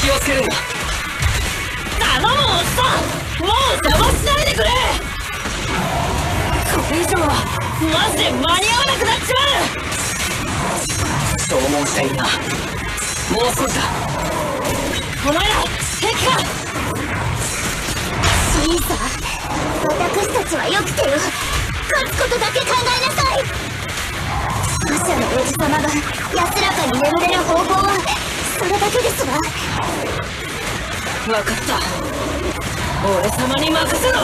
気をつけるんだ。頼むおっさん、もう邪魔しないでくれ。これ以上はマジで間に合わなくなっちまう。消耗しているな。もう少しだ。お前ら敵か。シーザー、私たちはよくてよ。勝つことだけ考えなさい。覇者の王子様が安らかに眠れる方法はそれだけですわ。分かった。俺様に任せろ。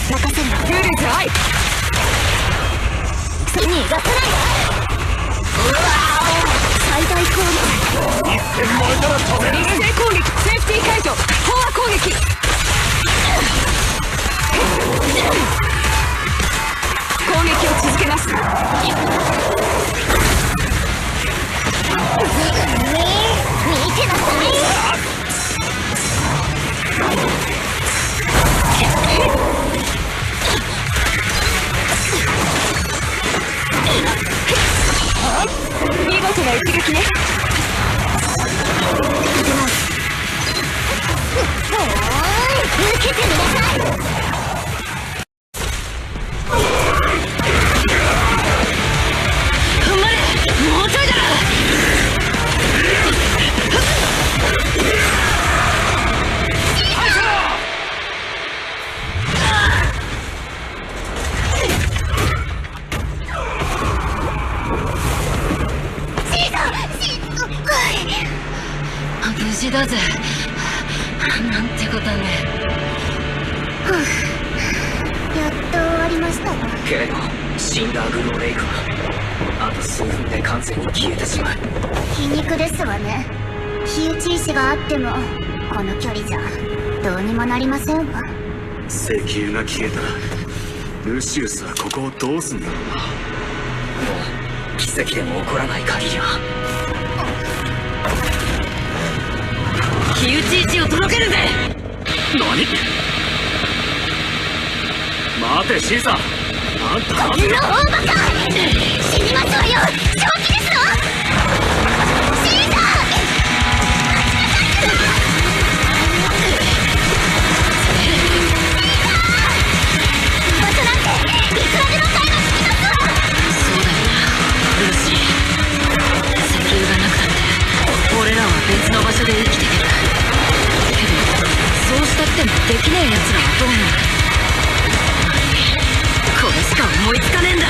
任せるわ。グリズアイ逃がさないわ。最大攻撃。一点前から止められん。一斉攻撃、セーフティー解除、飽和攻撃。攻撃を続けます。見てなさい。見事な一撃ね。受けてみなさい。頑張れ、もうちょいだ。無事だぜ。なんてことね。やっと終わりましたわ。けれど死んだグローレイクはあと数分で完全に消えてしまう。皮肉ですわね。火打ち石があってもこの距離じゃどうにもなりませんわ。石油が消えたらルシウスはここをどうすんだろうな。もう奇跡でも起こらない限りは。火打ち石を届けるぜ。何？待てシーザー、あんたこんな大バカ！死にますわよ！正気ですの？シーザー！場所なんていくらでも買いますきますわ！そうだよな、ルーシー。石油がなくたって俺らは別の場所で生きていける。けどそうしたってもできねえ奴らはどうなる？これしか思いつかねえんだ。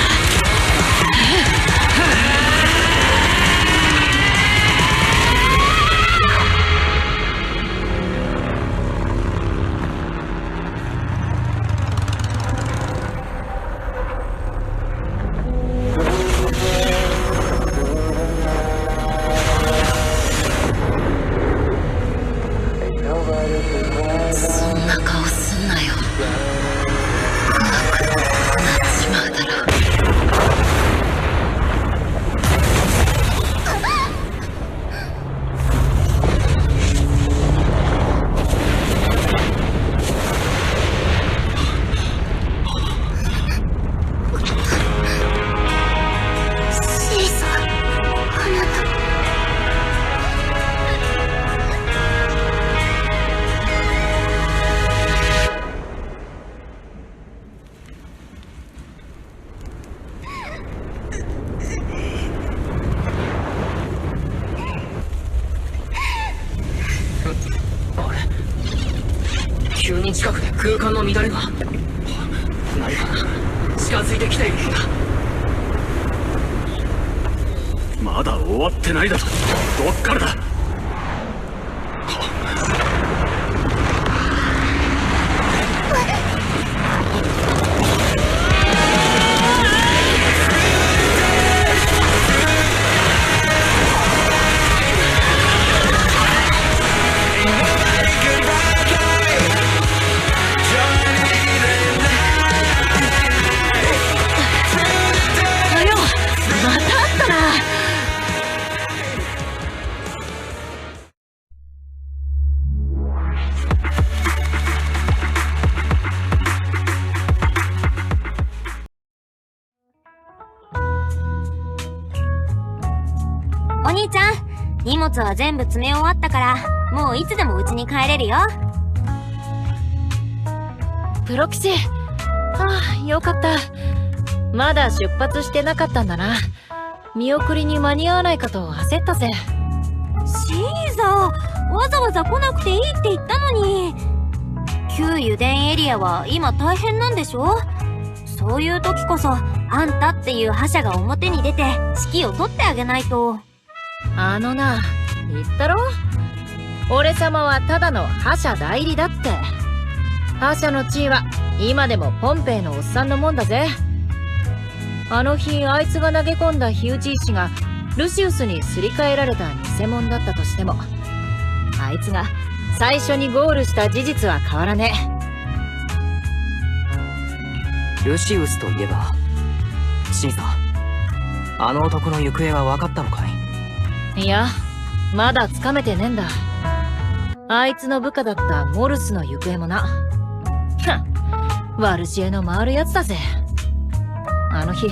に近くで空間の乱れが。何か近づいてきているようだ。まだ終わってないだと。どっからだ。お兄ちゃん、荷物は全部詰め終わったから、もういつでも家に帰れるよ。プロキシ。よかった。まだ出発してなかったんだな。見送りに間に合わないかと焦ったぜ。シーザー、わざわざ来なくていいって言ったのに。旧油田エリアは今大変なんでしょ？そういう時こそ、あんたっていう覇者が表に出て、指揮を取ってあげないと。あのな、言ったろ？俺様はただの覇者代理だって。覇者の地位は今でもポンペイのおっさんのもんだぜ。あの日あいつが投げ込んだ火打ち石がルシウスにすり替えられた偽物だったとしても、あいつが最初にゴールした事実は変わらねえ。ルシウスといえば、シーザー、あの男の行方は分かったのかい？いや、まだつかめてねえんだ。あいつの部下だったモルスの行方もな。悪知恵の回るやつだぜ。あの日、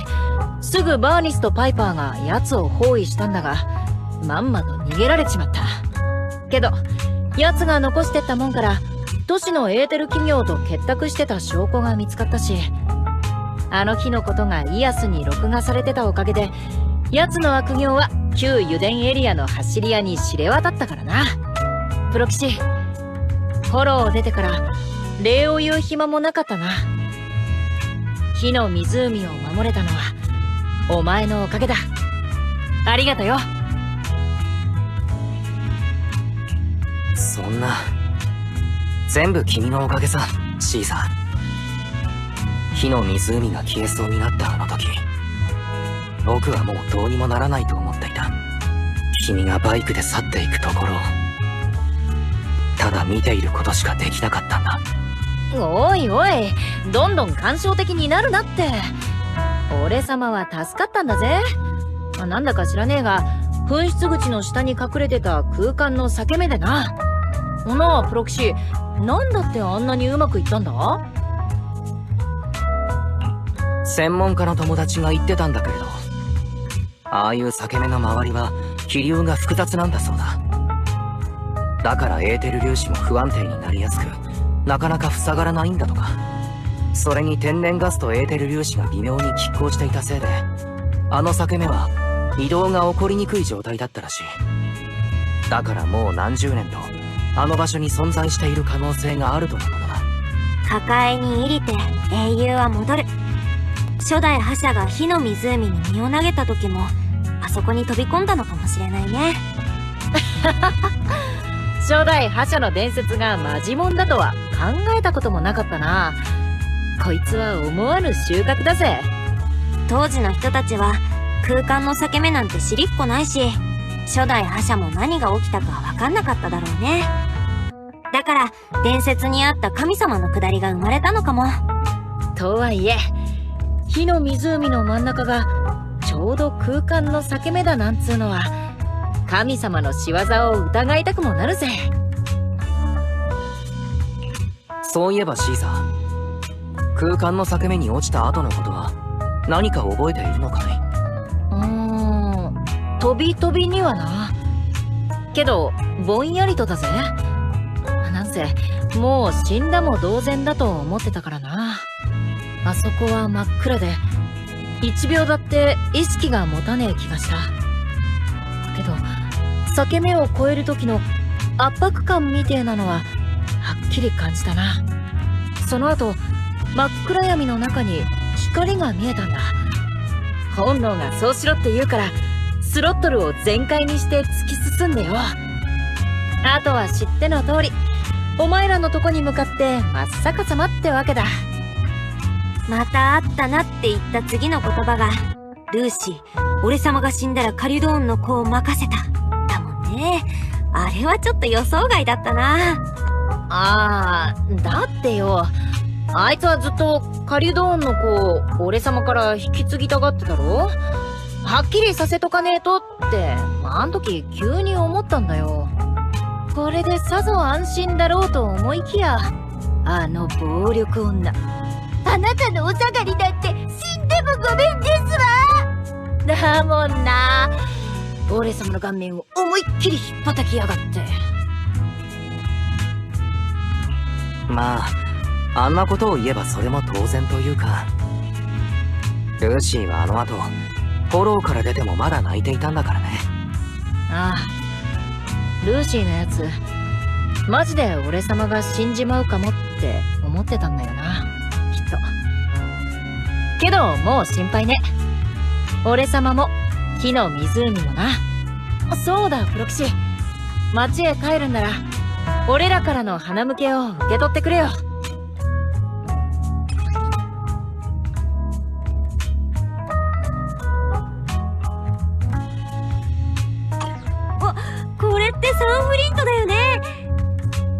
すぐバーニスとパイパーが奴を包囲したんだが、まんまと逃げられちまった。けど、奴が残してったもんから、都市のエーテル企業と結託してた証拠が見つかったし、あの日のことがイアスに録画されてたおかげで、奴の悪行は旧油田エリアの走り屋に知れ渡ったからな。プロキシ、フォローを出てから礼を言う暇もなかったな。火の湖を守れたのはお前のおかげだ。ありがとよ。そんな、全部君のおかげさ、シーザー。火の湖が消えそうになったあの時、僕はもうどうにもならないと思っていた。君がバイクで去っていくところを、ただ見ていることしかできなかったんだ。おいおい、どんどん感傷的になるなって。俺様は助かったんだぜ。なんだか知らねえが、噴出口の下に隠れてた空間の裂け目でな。なあ、プロキシ、なんだってあんなにうまくいったんだ？専門家の友達が言ってたんだけれど、ああいう裂け目の周りは気流が複雑なんだそうだ。だからエーテル粒子も不安定になりやすく、なかなか塞がらないんだとか。それに天然ガスとエーテル粒子が微妙に拮抗していたせいで、あの裂け目は移動が起こりにくい状態だったらしい。だからもう何十年とあの場所に存在している可能性があるとのことだ。抱えに入りて英雄は戻る。初代覇者が火の湖に身を投げた時も、あそこに飛び込んだのかもしれないね。初代覇者の伝説がマジモンだとは考えたこともなかったな。こいつは思わぬ収穫だぜ。当時の人たちは空間の裂け目なんて知りっこないし、初代覇者も何が起きたか分かんなかっただろうね。だから伝説にあった神様の下りが生まれたのかも。とはいえ、火の湖の真ん中がちょうど空間の裂け目だなんつうのは、神様の仕業を疑いたくもなるぜ。そういえばシーザー、空間の裂け目に落ちた後のことは何か覚えているのかい？飛び飛びにはな。けどぼんやりとだぜ。なんせもう死んだも同然だと思ってたからな。あそこは真っ暗で、1秒だって意識が持たねえ気がした。けど裂け目を越える時の圧迫感みてえなのははっきり感じたな。その後真っ暗闇の中に光が見えたんだ。本能がそうしろって言うからスロットルを全開にして突き進んでよ。あとは知っての通りお前らのとこに向かって真っ逆さまってわけだ。また会ったなって言った次の言葉が、ルーシー、俺様が死んだらカリュドーンの子を任せた。だもんね。あれはちょっと予想外だったな。だってよ、あいつはずっとカリュドーンの子を俺様から引き継ぎたがってたろ。はっきりさせとかねえとってあん時急に思ったんだよ。これでさぞ安心だろうと思いきや、あの暴力女。あなたのお下がりだって死んでもごめんですわ。だもんな。俺様の顔面を思いっきり引っ叩きやがって。まああんなことを言えばそれも当然というか、ルーシーはあの後フォローから出てもまだ泣いていたんだからね。ああ、ルーシーのやつマジで俺様が死んじまうかもって思ってたんだよな、きっと。けどもう心配ね。俺様も火の湖もな。そうだプロキシ、町へ帰るんなら俺らからの花向けを受け取ってくれよ。これってサンフリントだよね。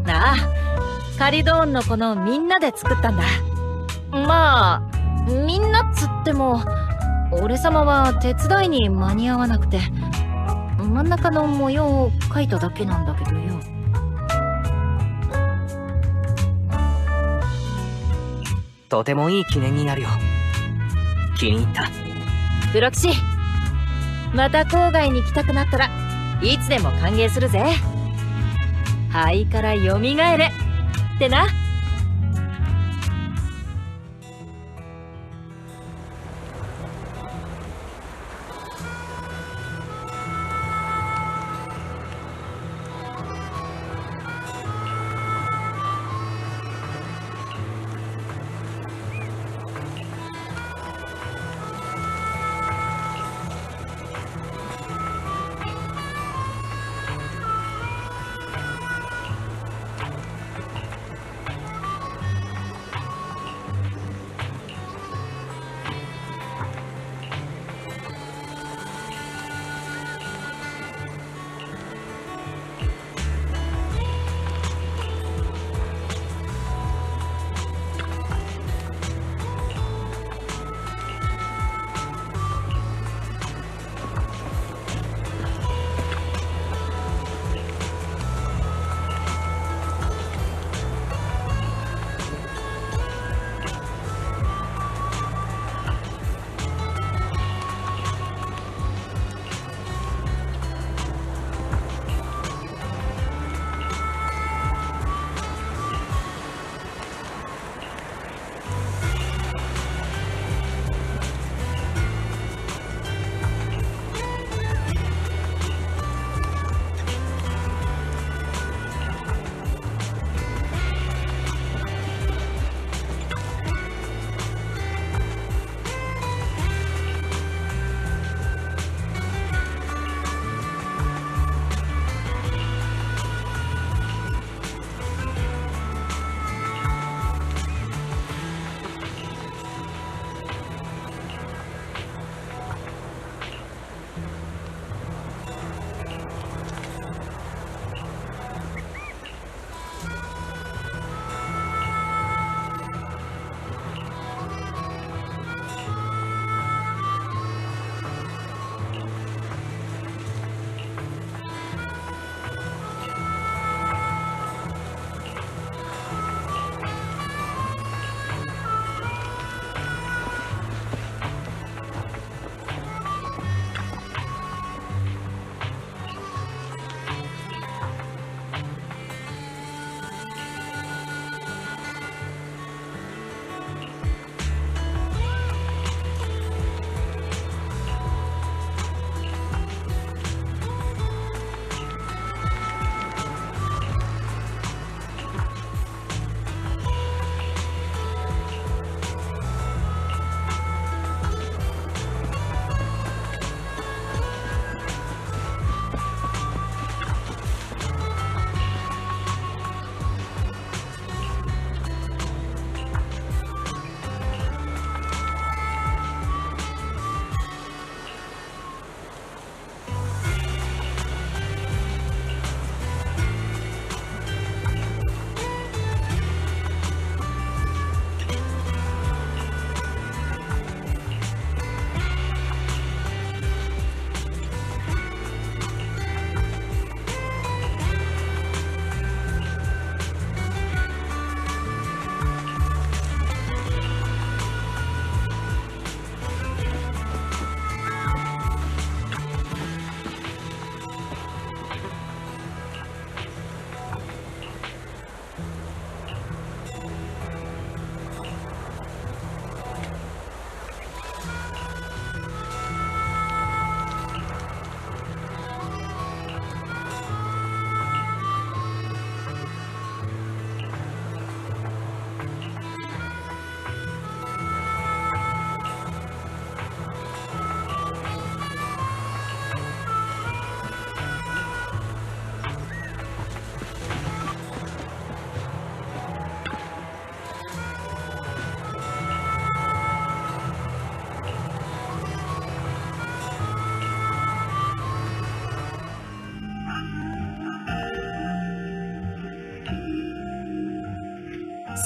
ああ、カリドーンの子のみんなで作ったんだ。まあみんなっつっても俺様は手伝いに間に合わなくて真ん中の模様を描いただけなんだけどよ。とてもいい記念になるよ。気に入った。プロキシ、また郊外に来たくなったらいつでも歓迎するぜ。灰から蘇れってな。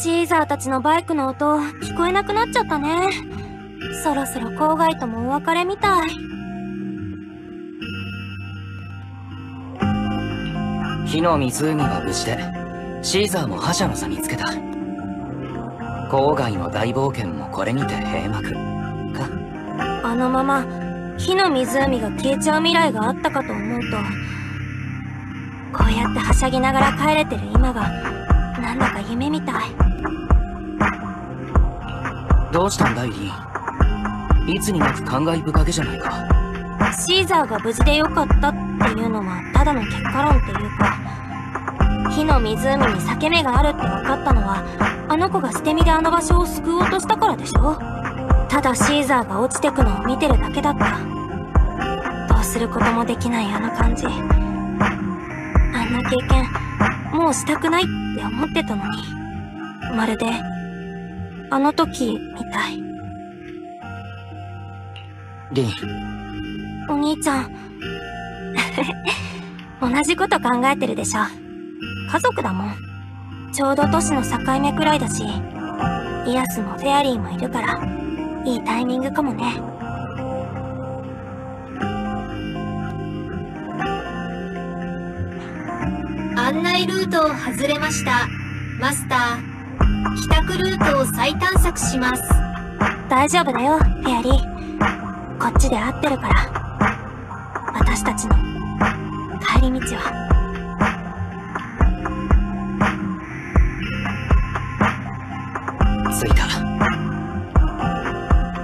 シーザーたちのバイクの音聞こえなくなっちゃったね。そろそろ郊外ともお別れみたい。火の湖は無事で、シーザーも覇者の座につけた。郊外の大冒険もこれにて閉幕か。あのまま火の湖が消えちゃう未来があったかと思うと、こうやってはしゃぎながら帰れてる今がなんだか夢みたい。どうしたんだい、リン。いつになく感慨深げじゃないか。シーザーが無事でよかったっていうのはただの結果論っていうか、火の湖に裂け目があるって分かったのはあの子が捨て身であの場所を救おうとしたからでしょ。ただシーザーが落ちてくのを見てるだけだった。どうすることもできないあの感じ、あんな経験もうしたくないって思ってたのに、まるであの時みたい。リン、お兄ちゃん同じこと考えてるでしょ。家族だもん。ちょうど年の境目くらいだし、イアスもフェアリーもいるからいいタイミングかもね。案内ルートを外れました。マスター、帰宅ルートを再探索します。大丈夫だよ、フェアリー。こっちで合ってるから。私たちの帰り道は。着いた。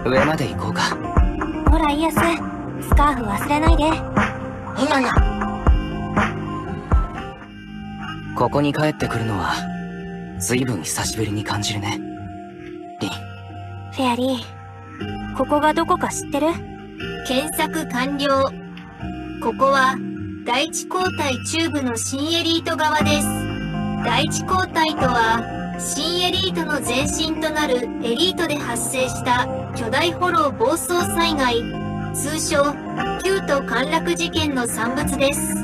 上まで行こうか。ほらイアス、スカーフ忘れないで。今な。ここに帰ってくるのは随分久しぶりに感じるね、リン。フェアリー、ここがどこか知ってる？検索完了。ここは第一交代中部の新エリート側です。第一交代とは新エリートの前身となるエリートで発生した巨大ホロー暴走災害、通称旧都陥落事件の産物です。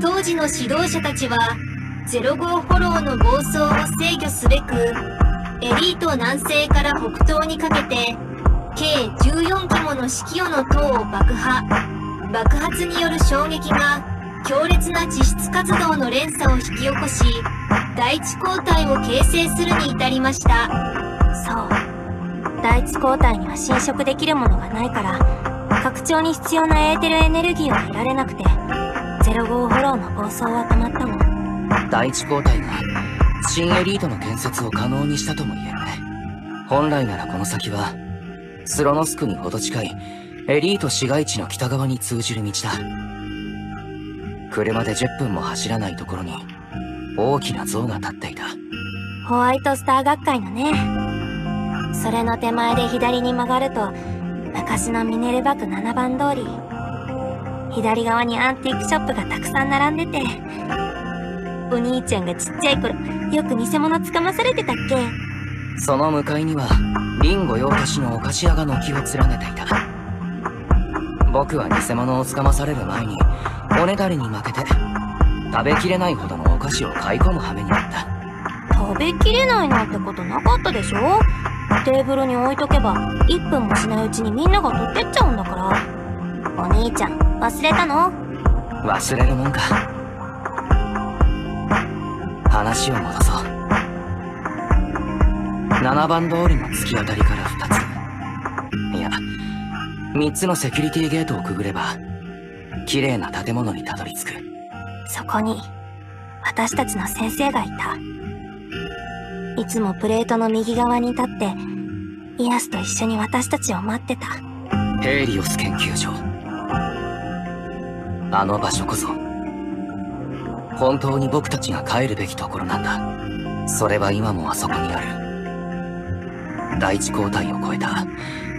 当時の指導者たちは05ホローの暴走を制御すべくエリート南西から北東にかけて計14機もの式世の塔を爆発による衝撃が強烈な地質活動の連鎖を引き起こし、第一交代を形成するに至りました。そう。第一交代には侵食できるものがないから、拡張に必要なエーテルエネルギーを得られなくて、05ホローの暴走は止まったの。第一交代が新エリートの建設を可能にしたとも言えるね。本来ならこの先はスロノスクにほど近いエリート市街地の北側に通じる道だ。車で10分も走らないところに大きな像が立っていた。ホワイトスター学会のね。それの手前で左に曲がると昔のミネルバ区7番通り。左側にアンティークショップがたくさん並んでて、お兄ちゃんがちっちゃい頃よく偽物つかまされてたっけ。その向かいにはリン御用達のお菓子屋が軒を連ねていた。僕は偽物をつかまされる前におねだりに負けて食べきれないほどのお菓子を買い込む羽目になった。食べきれないなんてことなかったでしょ。テーブルに置いとけば1分もしないうちにみんなが取ってっちゃうんだから。お兄ちゃん忘れたの？忘れるもんか。話を戻そう。7番通りの突き当たりから2つ、いや3つのセキュリティゲートをくぐれば綺麗な建物にたどり着く。そこに私たちの先生がいた。いつもプレートの右側に立ってイアスと一緒に私たちを待ってた。ヘイリオス研究所、あの場所こそ本当に僕たちが帰るべきところなんだ。それは今もあそこにある。第一交代を超えた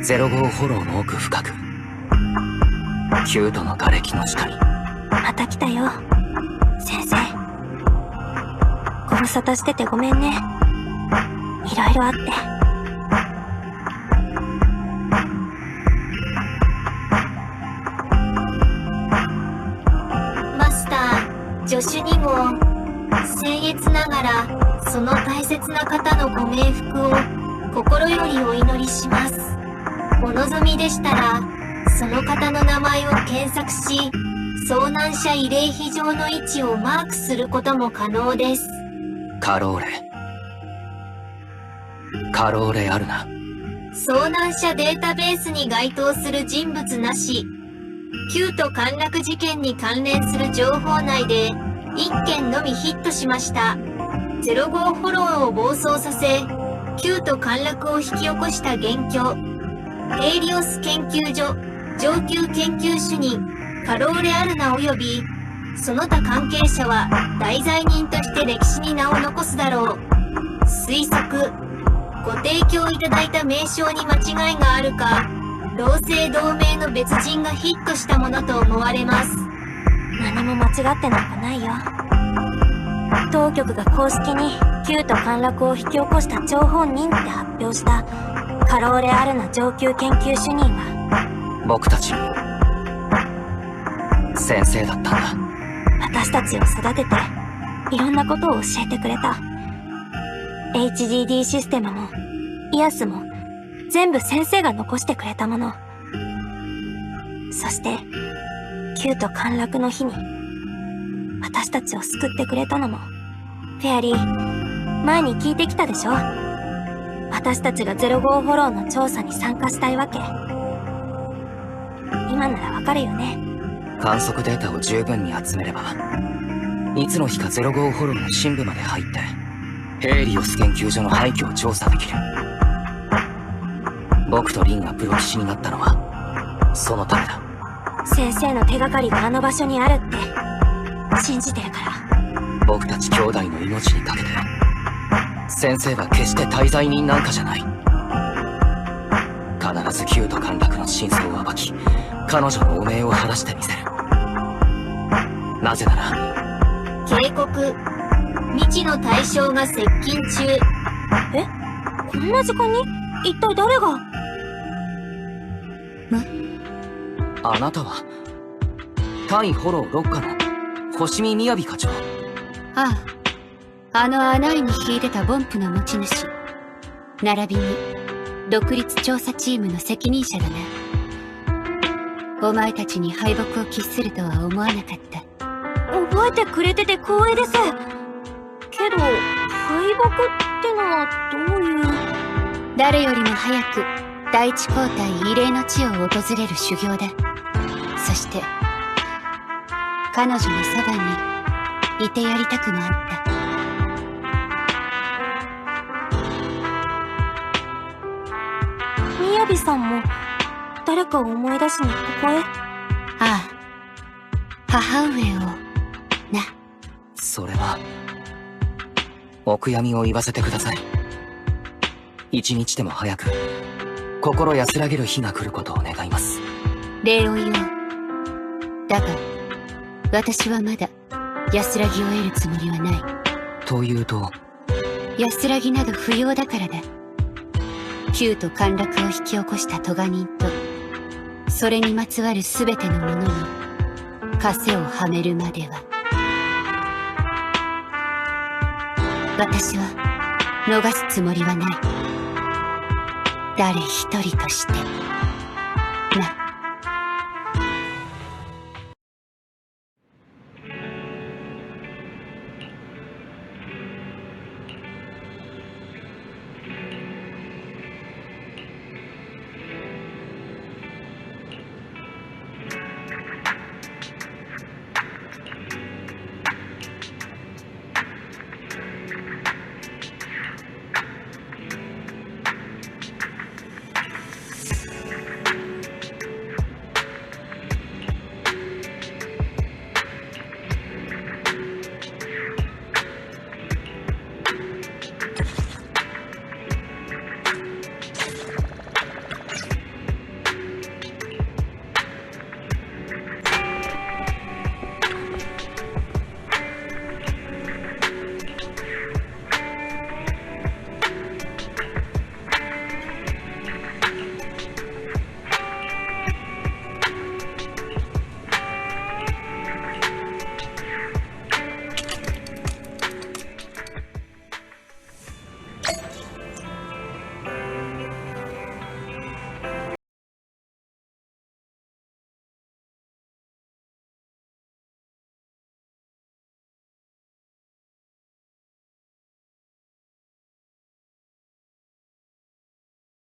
05ホローの奥深く、キュートの瓦礫の下に。また来たよ先生。ご無沙汰しててごめんね。いろいろあって。マスター、助手2号、僭越ながらその大切な方のご冥福を心よりお祈りします。お望みでしたらその方の名前を検索し、遭難者慰霊碑上の位置をマークすることも可能です。カローレアルナ。遭難者データベースに該当する人物なし。旧都陥落事件に関連する情報内で1件のみヒットしました。05フォローを暴走させ、旧都陥落を引き起こした元凶、ヘイリオス研究所上級研究主任カローレ・アルナ及びその他関係者は大罪人として歴史に名を残すだろう。推測、ご提供いただいた名称に間違いがあるか、同姓同名の別人がヒットしたものと思われます。何も間違ってなんかないよ。当局が公式に旧都陥落を引き起こした張本人って発表したカローレ・アルナ上級研究主任は僕たちの先生だったんだ。私たちを育てていろんなことを教えてくれた。 HDD システムもイアスも全部先生が残してくれたもの。そして旧都陥落の日に私たちを救ってくれたのもフェアリー、前に聞いてきたでしょ。私たちが05フォローの調査に参加したいわけ。今ならわかるよね。観測データを十分に集めれば、いつの日か05フォローの深部まで入ってヘイリオス研究所の廃墟を調査できる。僕とリンがプロ棋士になったのはそのためだ。先生の手がかりがあの場所にあるって信じてるから。僕たち兄弟の命にかけて、先生は決して大罪人なんかじゃない。必ず旧都陥落の真相を暴き、彼女の汚名を晴らしてみせる。なぜなら警告、未知の対象が接近中。え？こんな時間に一体誰が？あなたは対フォロー6課の星見みやび課長。ああ、あの穴井に引いてたボンプの持ち主、並びに独立調査チームの責任者だな。お前たちに敗北を喫するとは思わなかった。覚えてくれてて光栄です。けど敗北ってのはどういう？誰よりも早く第一交代慰霊の地を訪れる修行だ。そして彼女のそばにいてやりたくもあった。みやびさんも誰かを思い出しにここへ？ああ、母上をな。それはお悔やみを言わせてください。一日でも早く心安らげる日が来ることを願います。礼を言おう。だが私はまだ安らぎを得るつもりはない。というと？安らぎなど不要だからだ。旧都陥落を引き起こした咎人とそれにまつわる全てのものに枷をはめるまでは。私は逃すつもりはない。誰一人としてな。